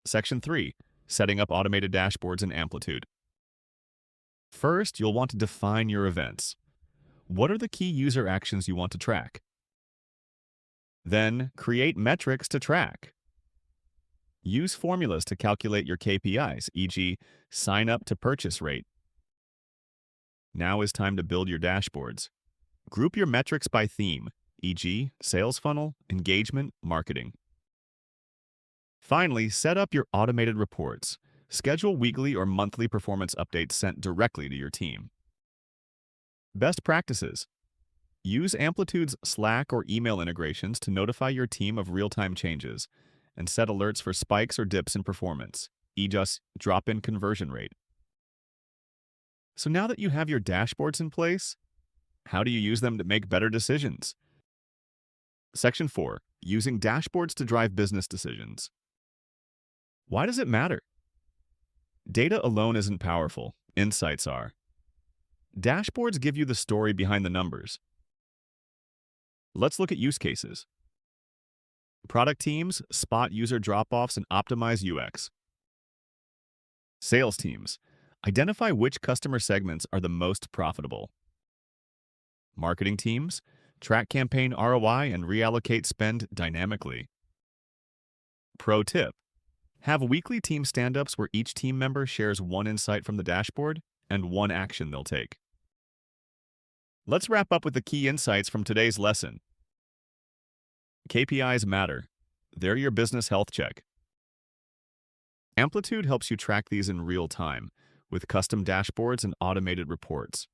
Section 3. Setting up automated dashboards in Amplitude. First, you'll want to define your events. What are the key user actions you want to track? Then, create metrics to track. Use formulas to calculate your KPIs, e.g., sign up to purchase rate. Now is time to build your dashboards. Group your metrics by theme, e.g., sales funnel, engagement, marketing. Finally, set up your automated reports. Schedule weekly or monthly performance updates sent directly to your team. Best practices. Use Amplitude's Slack or email integrations to notify your team of real-time changes and set alerts for spikes or dips in performance, e.g., drop-in conversion rate. So now that you have your dashboards in place, how do you use them to make better decisions? Section 4. Using dashboards to drive business decisions. Why does it matter? Data alone isn't powerful. Insights are. Dashboards give you the story behind the numbers. Let's look at use cases. Product teams spot user drop-offs and optimize UX. Sales teams identify which customer segments are the most profitable. Marketing teams track campaign ROI and reallocate spend dynamically. Pro tip. Have weekly team stand-ups where each team member shares one insight from the dashboard and one action they'll take. Let's wrap up with the key insights from today's lesson. KPIs matter. They're your business health check. Amplitude helps you track these in real time with custom dashboards and automated reports.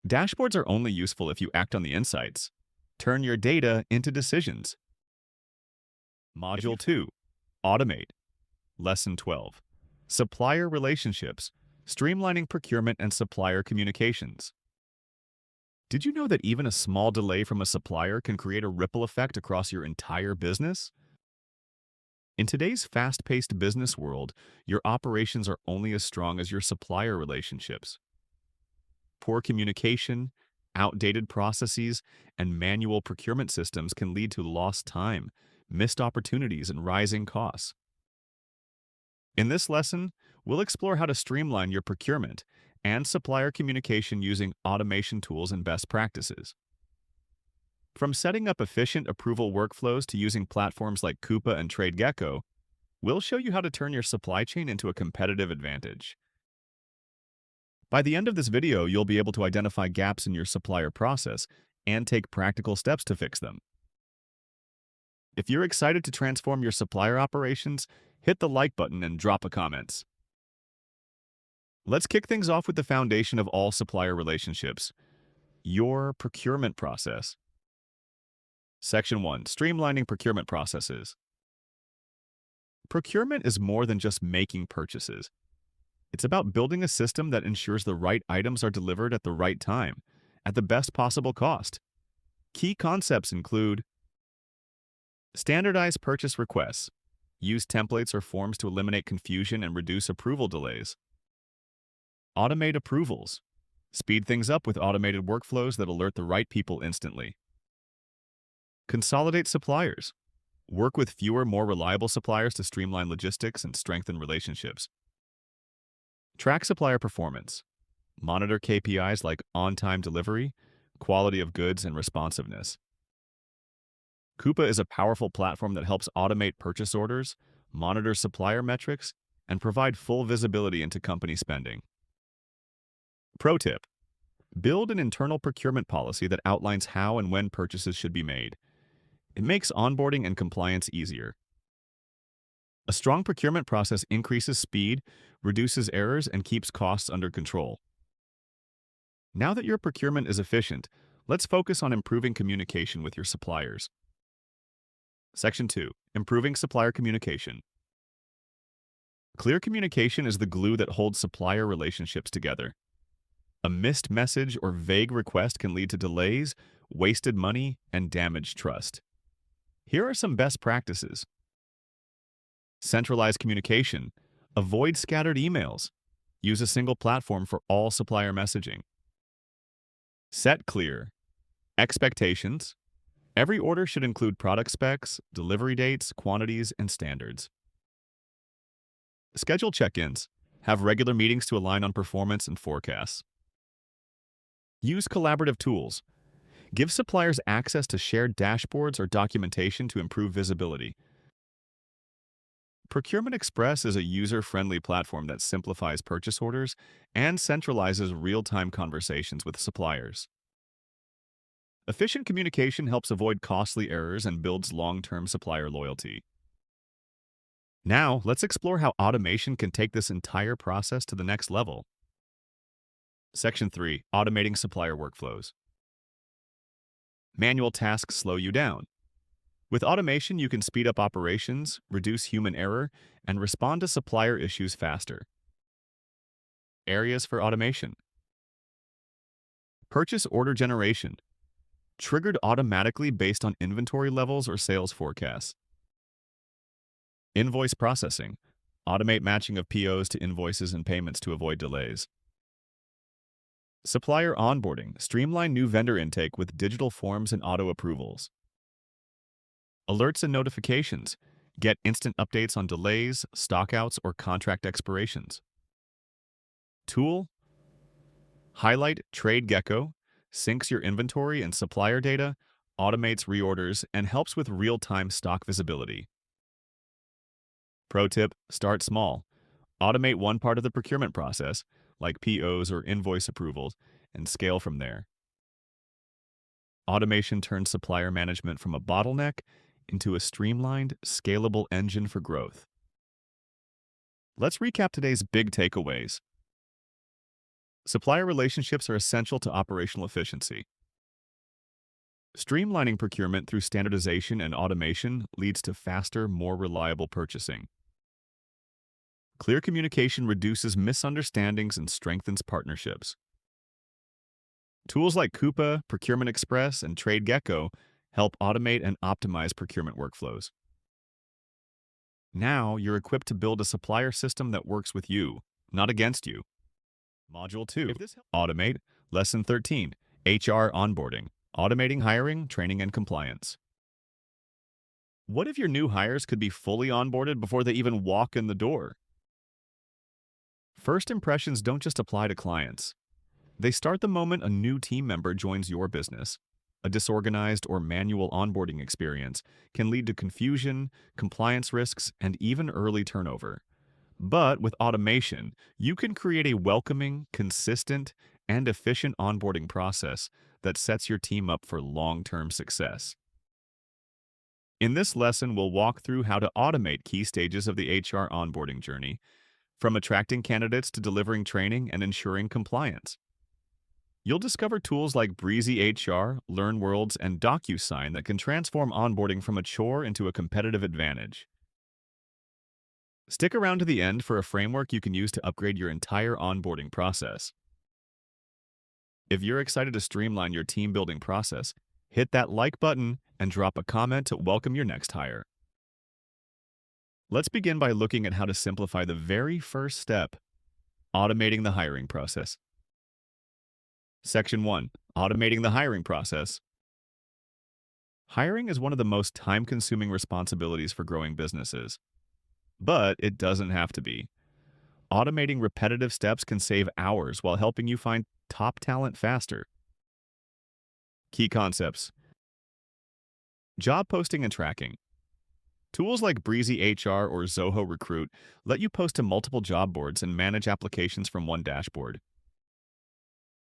Dashboards are only useful if you act on the insights. Turn your data into decisions. Module 2. Automate. Lesson 12. Supplier relationships. Streamlining procurement and supplier communications. Did you know that even a small delay from a supplier can create a ripple effect across your entire business? In today's fast-paced business world, your operations are only as strong as your supplier relationships. Poor communication, outdated processes, and manual procurement systems can lead to lost time, missed opportunities, and rising costs. In this lesson, we'll explore how to streamline your procurement and supplier communication using automation tools and best practices. From setting up efficient approval workflows to using platforms like Coupa and TradeGecko, we'll show you how to turn your supply chain into a competitive advantage. By the end of this video, you'll be able to identify gaps in your supplier process and take practical steps to fix them. If you're excited to transform your supplier operations, hit the like button and drop a comment. Let's kick things off with the foundation of all supplier relationships, your procurement process. Section 1. Streamlining procurement processes. Procurement is more than just making purchases. It's about building a system that ensures the right items are delivered at the right time, at the best possible cost. Key concepts include standardized purchase requests. Use templates or forms to eliminate confusion and reduce approval delays. Automate approvals. Speed things up with automated workflows that alert the right people instantly. Consolidate suppliers. Work with fewer, more reliable suppliers to streamline logistics and strengthen relationships. Track supplier performance. Monitor KPIs like on-time delivery, quality of goods, and responsiveness. Coupa is a powerful platform that helps automate purchase orders, monitor supplier metrics, and provide full visibility into company spending. Pro tip. Build an internal procurement policy that outlines how and when purchases should be made. It makes onboarding and compliance easier. A strong procurement process increases speed, reduces errors, and keeps costs under control. Now that your procurement is efficient, let's focus on improving communication with your suppliers. Section 2. Improving supplier communication. Clear communication is the glue that holds supplier relationships together. A missed message or vague request can lead to delays, wasted money, and damaged trust. Here are some best practices. Centralized communication. Avoid scattered emails. Use a single platform for all supplier messaging. Set clear expectations. Every order should include product specs, delivery dates, quantities, and standards. Schedule check-ins. Have regular meetings to align on performance and forecasts. Use collaborative tools. Give suppliers access to shared dashboards or documentation to improve visibility. Procurement Express is a user-friendly platform that simplifies purchase orders and centralizes real-time conversations with suppliers. Efficient communication helps avoid costly errors and builds long-term supplier loyalty. Now, let's explore how automation can take this entire process to the next level. Section 3. Automating supplier workflows. Manual tasks slow you down. With automation, you can speed up operations, reduce human error, and respond to supplier issues faster. Areas for automation. Purchase order generation. Triggered automatically based on inventory levels or sales forecasts. Invoice processing. Automate matching of POs to invoices and payments to avoid delays. Supplier onboarding. Streamline new vendor intake with digital forms and auto approvals. Alerts and notifications. Get instant updates on delays, stockouts, or contract expirations. Tool. Highlight TradeGecko. Syncs your inventory and supplier data, automates reorders, and helps with real-time stock visibility. Pro tip, start small. Automate one part of the procurement process, like POs or invoice approvals, and scale from there. Automation turns supplier management from a bottleneck into a streamlined, scalable engine for growth. Let's recap today's big takeaways. Supplier relationships are essential to operational efficiency. Streamlining procurement through standardization and automation leads to faster, more reliable purchasing. Clear communication reduces misunderstandings and strengthens partnerships. Tools like Coupa, Procurement Express, and TradeGecko help automate and optimize procurement workflows. Now you're equipped to build a supplier system that works with you, not against you. Module 2. Automate. Lesson 13. HR Onboarding. Automating hiring, training, and compliance. What if your new hires could be fully onboarded before they even walk in the door? First impressions don't just apply to clients. They start the moment a new team member joins your business. A disorganized or manual onboarding experience can lead to confusion, compliance risks, and even early turnover. But with automation, you can create a welcoming, consistent, and efficient onboarding process that sets your team up for long-term success. In this lesson, we'll walk through how to automate key stages of the HR onboarding journey, from attracting candidates to delivering training and ensuring compliance. You'll discover tools like Breezy HR, LearnWorlds, and DocuSign that can transform onboarding from a chore into a competitive advantage. Stick around to the end for a framework you can use to upgrade your entire onboarding process. If you're excited to streamline your team building process, hit that like button and drop a comment to welcome your next hire. Let's begin by looking at how to simplify the very first step, automating the hiring process. Section 1. Automating the hiring process. Hiring is one of the most time-consuming responsibilities for growing businesses. But it doesn't have to be. Automating repetitive steps can save hours while helping you find top talent faster. Key concepts. Job posting and tracking. Tools like Breezy HR or Zoho Recruit let you post to multiple job boards and manage applications from one dashboard.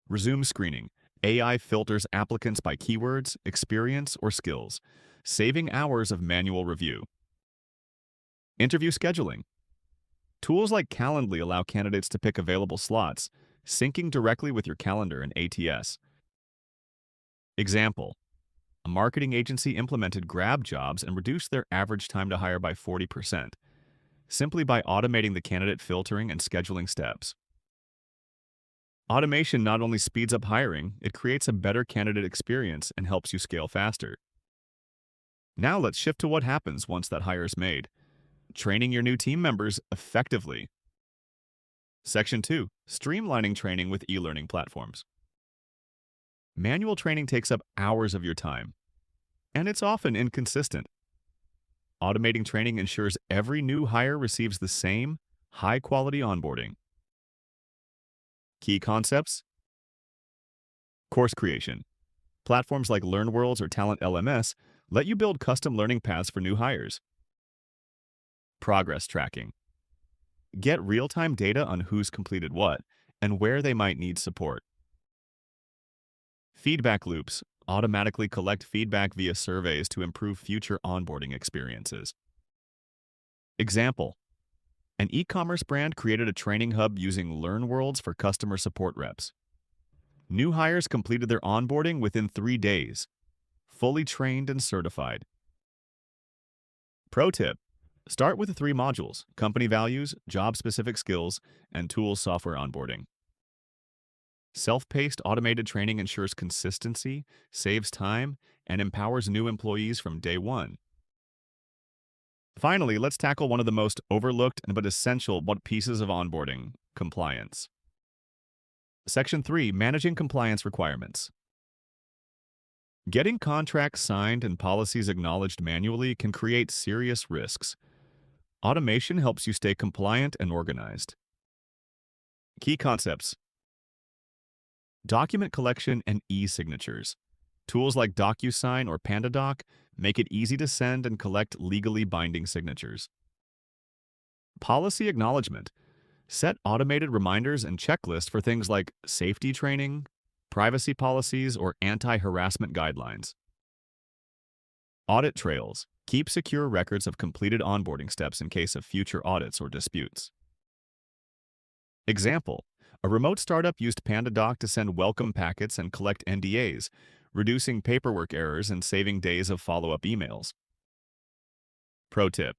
Resume screening. AI filters applicants by keywords, experience, or skills, saving hours of manual review. Interview scheduling. Tools like Calendly allow candidates to pick available slots, syncing directly with your calendar and ATS. Example: a marketing agency implemented Grab jobs and reduced their average time to hire by 40%, simply by automating the candidate filtering and scheduling steps. Automation not only speeds up hiring, it creates a better candidate experience and helps you scale faster. Now let's shift to what happens once that hire is made: training your new team members effectively. Section 2. Streamlining training with e-learning platforms. Manual training takes up hours of your time, and it's often inconsistent. Automating training ensures every new hire receives the same, high-quality onboarding. Key concepts: course creation. Platforms like LearnWorlds or Talent LMS let you build custom learning paths for new hires. Progress tracking. Get real-time data on who's completed what and where they might need support. Feedback loops automatically collect feedback via surveys to improve future onboarding experiences. Example: an e-commerce brand created a training hub using LearnWorlds for customer support reps. New hires completed their onboarding within 3 days, fully trained and certified. Pro tip: start with the 3 modules: company values, job-specific skills, and tools software onboarding. Self-paced automated training ensures consistency, saves time, and empowers new employees from day one. Finally, let's tackle one of the most overlooked but essential pieces of onboarding: compliance. Section 3. Managing compliance requirements. Getting contracts signed and policies acknowledged manually can create serious risks. Automation helps you stay compliant and organized. Key concepts: document collection and e-signatures. Tools like DocuSign or PandaDoc make it easy to send and collect legally binding signatures. Policy acknowledgement. Set automated reminders and checklists for things like safety training, privacy policies, or anti-harassment guidelines. Audit trails. Keep secure records of completed onboarding steps in case of future audits or disputes. Example: a remote startup used PandaDoc to send welcome packets and collect NDAs, reducing paperwork errors and saving days of follow-up emails. Pro tip: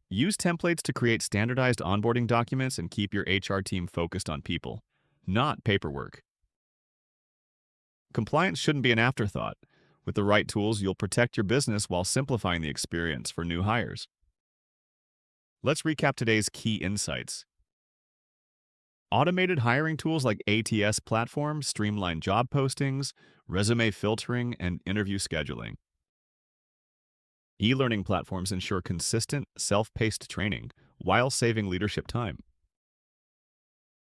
use templates to create standardized onboarding documents and keep your HR team focused on people, not paperwork. Compliance shouldn't be an afterthought. With the right tools, you'll protect your business while simplifying the experience for new hires. Let's recap today's key insights. Automated hiring tools like ATS platforms streamline job postings, resume filtering, and interview scheduling. E-learning platforms ensure consistent, self-paced training while saving leadership time.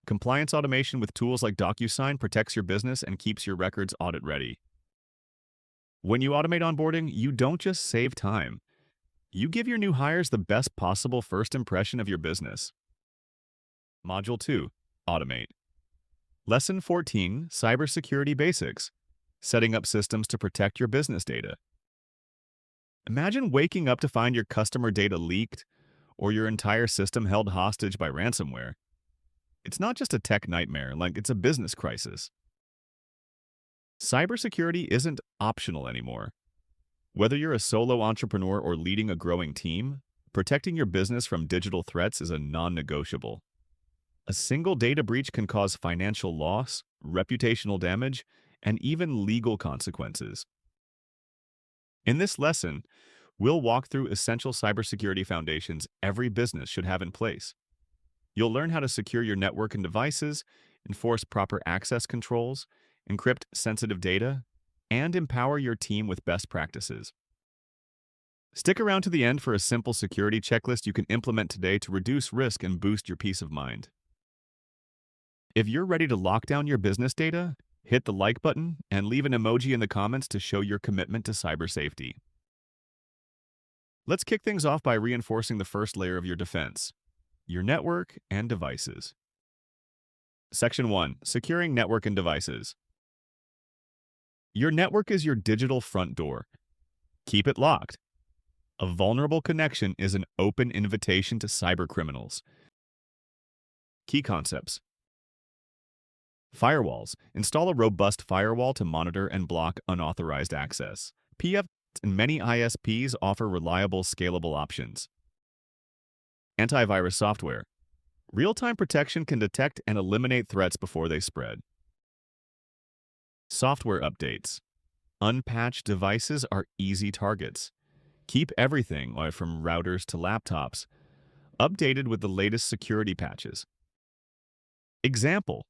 Compliance automation with tools like DocuSign protects your business and keeps your records audit-ready. When you automate onboarding, you don't just save time. You give your new hires the best possible first impression of your business. Module 2. Automate. Lesson 14. Cybersecurity Basics. Setting up systems to protect your business data. Imagine waking up to find your customer data leaked or your entire system held hostage by ransomware. It's not just a tech nightmare, it's a business crisis. Cybersecurity isn't optional anymore. Whether you're a solo entrepreneur or leading a growing team, protecting your business from digital threats is a non-negotiable. A single data breach can cause financial loss, reputational damage, and even legal consequences. In this lesson, we'll walk through essential cybersecurity foundations every business should have in place. You'll learn how to secure your network and devices, enforce proper access controls, encrypt sensitive data, and empower your team with best practices. Stick around to the end for a simple security checklist you can implement today to reduce risk and boost your peace of mind. If you're ready to lock down your business data, hit the like button and leave an emoji in the comments to show your commitment to cyber safety. Let's kick things off by reinforcing the first layer of your defense: your network and devices. Section 1. Securing network and devices. Your network is your digital front door. Keep it locked. A vulnerable connection is an open invitation to cybercriminals. Key concepts. Firewalls. Install a robust firewall to monitor and block unauthorized access. PF and many ISPs offer reliable, scalable options. Antivirus software. Real-time protection can detect and eliminate threats before they spread. Software updates. Unpatched devices are easy targets. Keep everything, from routers to laptops, updated with the latest security patches. Example: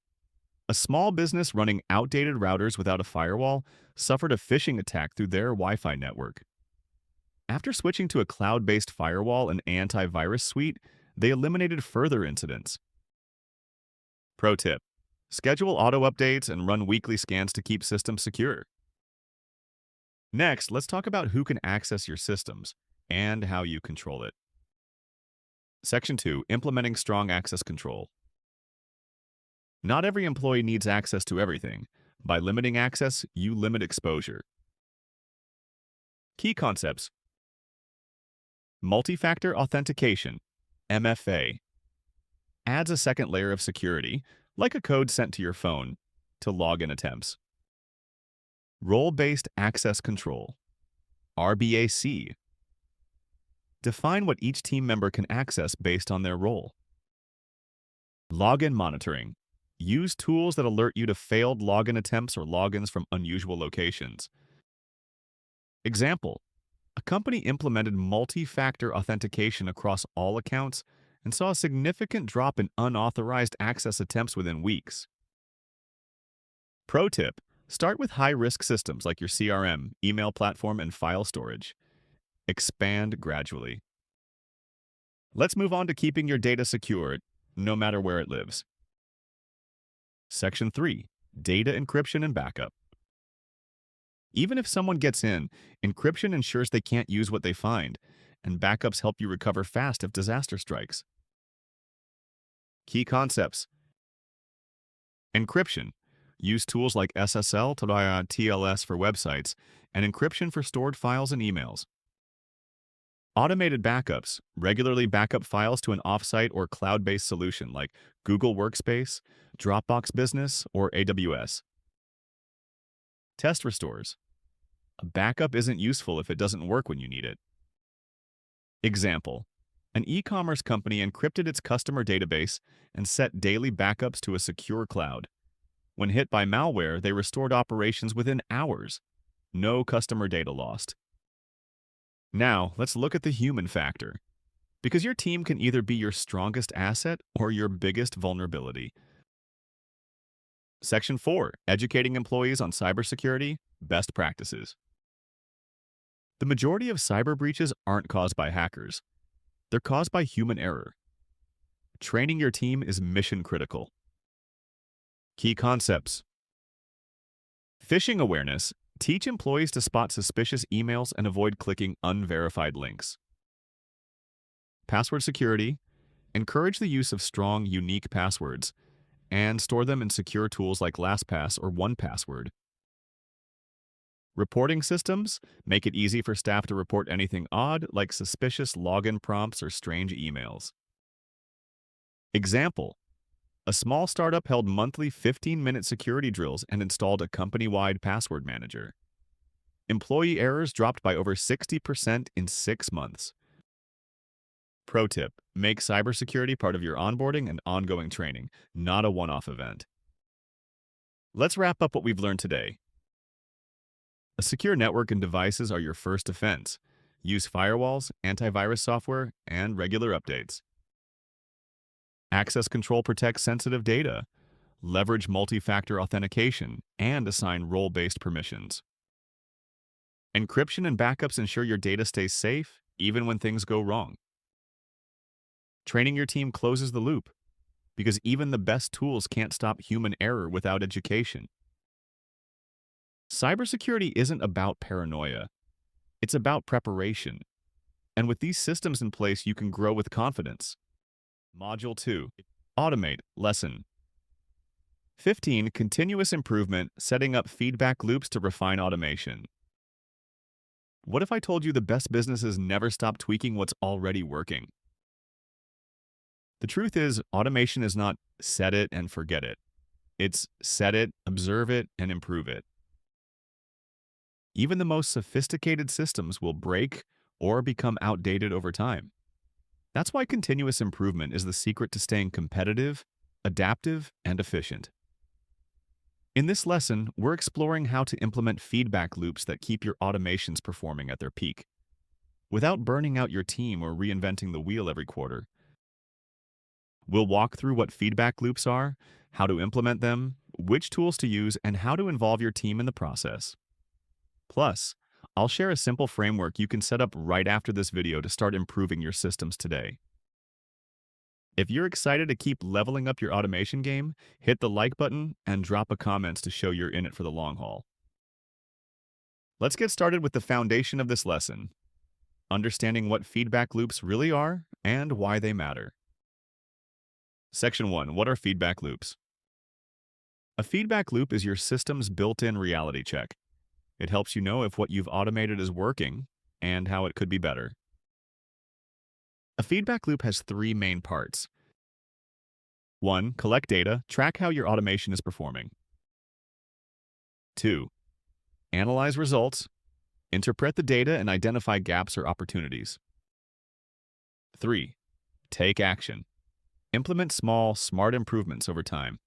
a small business running outdated routers without a firewall suffered a phishing attack through their Wi-Fi network. After switching to a cloud-based firewall and antivirus suite, they eliminated further incidents. Pro tip: schedule auto updates and run weekly scans to keep systems secure. Next, let's talk about who can access your systems and how you control it. Section 2. Implementing strong access control. Not every employee needs access to everything. By limiting access, you limit exposure. Key concepts. Multi-factor authentication, MFA, adds a second layer of security, like a code sent to your phone, to login attempts. Role-based access control, RBAC. Define what each team member can access based on their role. Login monitoring. Use tools that alert you to failed login attempts or logins from unusual locations. Example: a company implemented multi-factor authentication across all accounts and saw a significant drop in unauthorized access attempts within weeks. Pro tip: start with high-risk systems like your CRM, email platform, and file storage. Expand gradually. Let's move on to keeping your data secure, no matter where it lives. Section 3. Data encryption and backup. Even if someone gets in, encryption ensures they can't use what they find, and backups help you recover fast if disaster strikes. Key concepts. Encryption. Use tools like SSL to TLS for websites, and encryption for stored files and emails. Automated backups. Regularly backup files to an offsite or cloud-based solution like Google Workspace, Dropbox Business, or AWS. Test restores. A backup isn't useful if it doesn't work when you need it. Example: an e-commerce company encrypted its customer database and set daily backups to a secure cloud. When hit by malware, they restored operations within hours. No customer data lost. Now, let's look at the human factor, because your team can either be your strongest asset or your biggest vulnerability. Section 4. Educating employees on cybersecurity, best practices. The majority of cyber breaches aren't caused by hackers. They're caused by human error. Training your team is mission critical. Key concepts. Phishing awareness. Teach employees to spot suspicious emails and avoid clicking unverified links. Password security. Encourage the use of strong, unique passwords, and store them in secure tools like LastPass or 1Password. Reporting systems. Make it easy for staff to report anything odd, like suspicious login prompts or strange emails. Example: a small startup held monthly 15-minute security drills and installed a company-wide password manager. Employee errors dropped by over 60% in 6 months. Pro tip: make cybersecurity part of your onboarding and ongoing training, not a one-off event. Let's wrap up what we've learned today. A secure network and devices are your first defense. Use firewalls, antivirus software, and regular updates. Access control protects sensitive data. Leverage multi-factor authentication and assign role-based permissions. Encryption and backups ensure your data stays safe, even when things go wrong. Training your team closes the loop, because even the best tools can't stop human error without education. Cybersecurity isn't about paranoia. It's about preparation. And with these systems in place, you can grow with confidence. Module 2. Automate. Lesson 15. Continuous improvement, setting up feedback loops to refine automation. What if I told you the best businesses never stop tweaking what's already working? The truth is, automation is not set it and forget it. It's set it, observe it, and improve it. Even the most sophisticated systems will break or become outdated over time. That's why continuous improvement is the secret to staying competitive, adaptive, and efficient. In this lesson, we're exploring how to implement feedback loops that keep your automations performing at their peak, without burning out your team or reinventing the wheel every quarter. We'll walk through what feedback loops are, how to implement them, which tools to use, and how to involve your team in the process. Plus, I'll share a simple framework you can set up right after this video to start improving your systems today. If you're excited to keep leveling up your automation game, hit the like button and drop a comment to show you're in it for the long haul. Let's get started with the foundation of this lesson, understanding what feedback loops really are and why they matter. Section 1. What are feedback loops? A feedback loop is your system's built-in reality check. It helps you know if what you've automated is working and how it could be better. A feedback loop has three main parts. 1. Collect data, track how your automation is performing. 2. Analyze results, interpret the data and identify gaps or opportunities. 3. Take action. Implement small, smart improvements over time.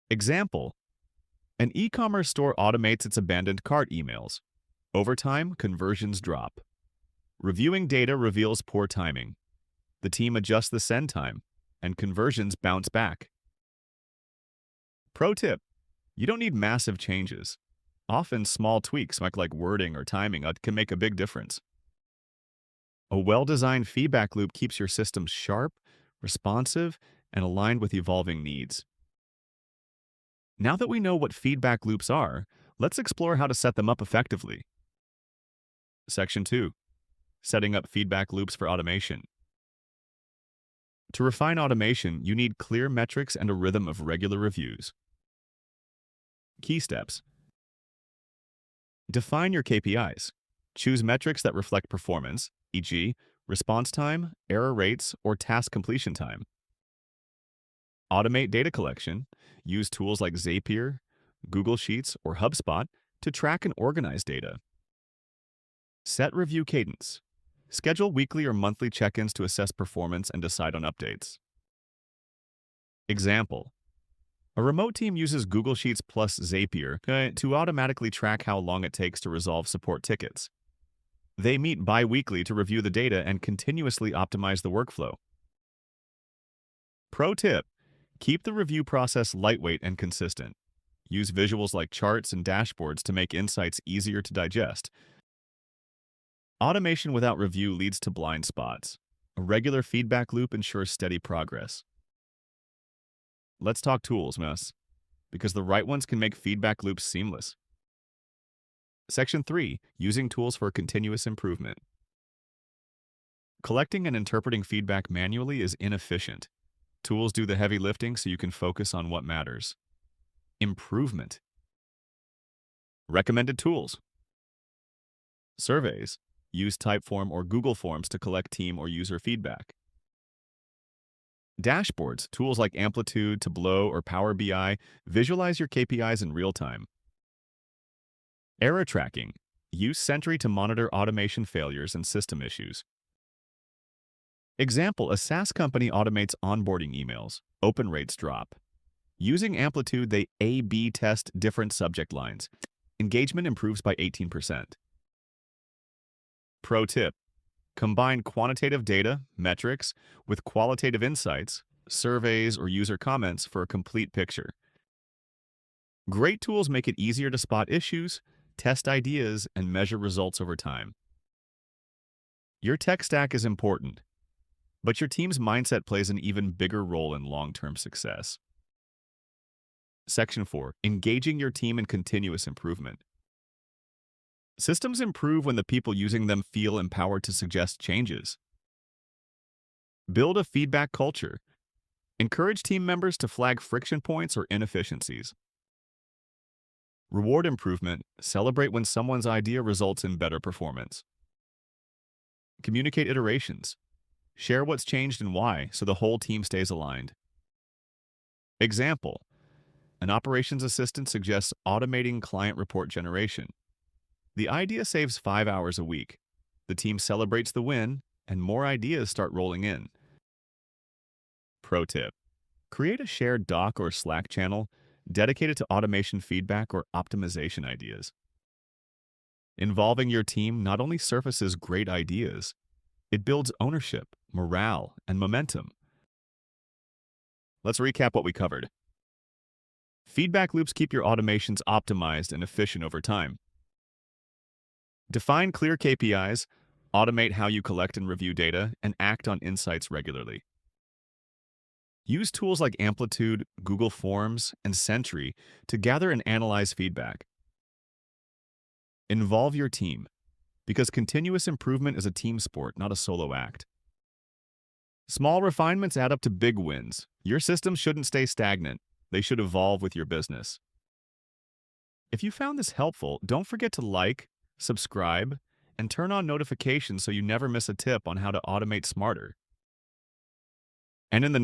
Example: an e-commerce store automates its abandoned cart emails. Over time, conversions drop. Reviewing data reveals poor timing. The team adjusts the send time, and conversions bounce back. Pro tip: you don't need massive changes. Often, small tweaks like wording or timing can make a big difference. A well-designed feedback loop keeps your system sharp, responsive, and aligned with evolving needs. Now that we know what feedback loops are, let's explore how to set them up effectively. Section 2. Setting up feedback loops for automation. To refine automation, you need clear metrics and a rhythm of regular reviews. Key steps. Define your KPIs. Choose metrics that reflect performance, e.g., response time, error rates, or task completion time. Automate data collection. Use tools like Zapier, Google Sheets, or HubSpot to track and organize data. Set review cadence. Schedule weekly or monthly check-ins to assess performance and decide on updates. Example: a remote team uses Google Sheets plus Zapier to automatically track how long it takes to resolve support tickets. They meet bi-weekly to review the data and continuously optimize the workflow. Pro tip: keep the review process lightweight and consistent. Use visuals like charts and dashboards to make insights easier to digest. Automation without review leads to blind spots. A regular feedback loop ensures steady progress. Let's talk tools, because the right ones can make feedback loops seamless. Section 3. Using tools for continuous improvement. Collecting and interpreting feedback manually is inefficient. Tools do the heavy lifting so you can focus on what matters. Improvement. Recommended tools. Surveys. Use Typeform or Google Forms to collect team or user feedback. Dashboards. Tools like Amplitude, Tableau, or Power BI visualize your KPIs in real time. Error tracking. Use Sentry to monitor automation failures and system issues. Example: a SaaS company automates onboarding emails. Open rates drop. Using Amplitude, they A/B test different subject lines. Engagement improves by 18%. Pro tip: combine quantitative data, metrics, with qualitative insights, surveys, or user comments for a complete picture. Great tools make it easier to spot issues, test ideas, and measure results over time. Your tech stack is important, but your team's mindset plays an even bigger role in long-term success. Section 4. Engaging your team in continuous improvement. Systems improve when the people using them feel empowered to suggest changes. Build a feedback culture. Encourage team members to flag friction points or inefficiencies. Reward improvement, celebrate when someone's idea results in better performance. Communicate iterations. Share what's changed and why so the whole team stays aligned. Example: an operations assistant suggests automating client report generation. The idea saves 5 hours a week. The team celebrates the win, and more ideas start rolling in. Pro tip: create a shared doc or Slack channel dedicated to automation feedback or optimization ideas. Involving your team not only surfaces great ideas, it builds ownership, morale, and momentum. Let's recap what we covered. Feedback loops keep your automations optimized and efficient over time. Define clear KPIs, automate how you collect and review data, and act on insights regularly. Use tools like Amplitude, Google Forms, and Sentry to gather and analyze feedback. Involve your team, because continuous improvement is a team sport, not a solo act. Small refinements add up to big wins. Your systems shouldn't stay stagnant. They should evolve with your business. If you found this helpful, don't forget to like, subscribe, and turn on notifications so you never miss a tip on how to automate smarter. And in the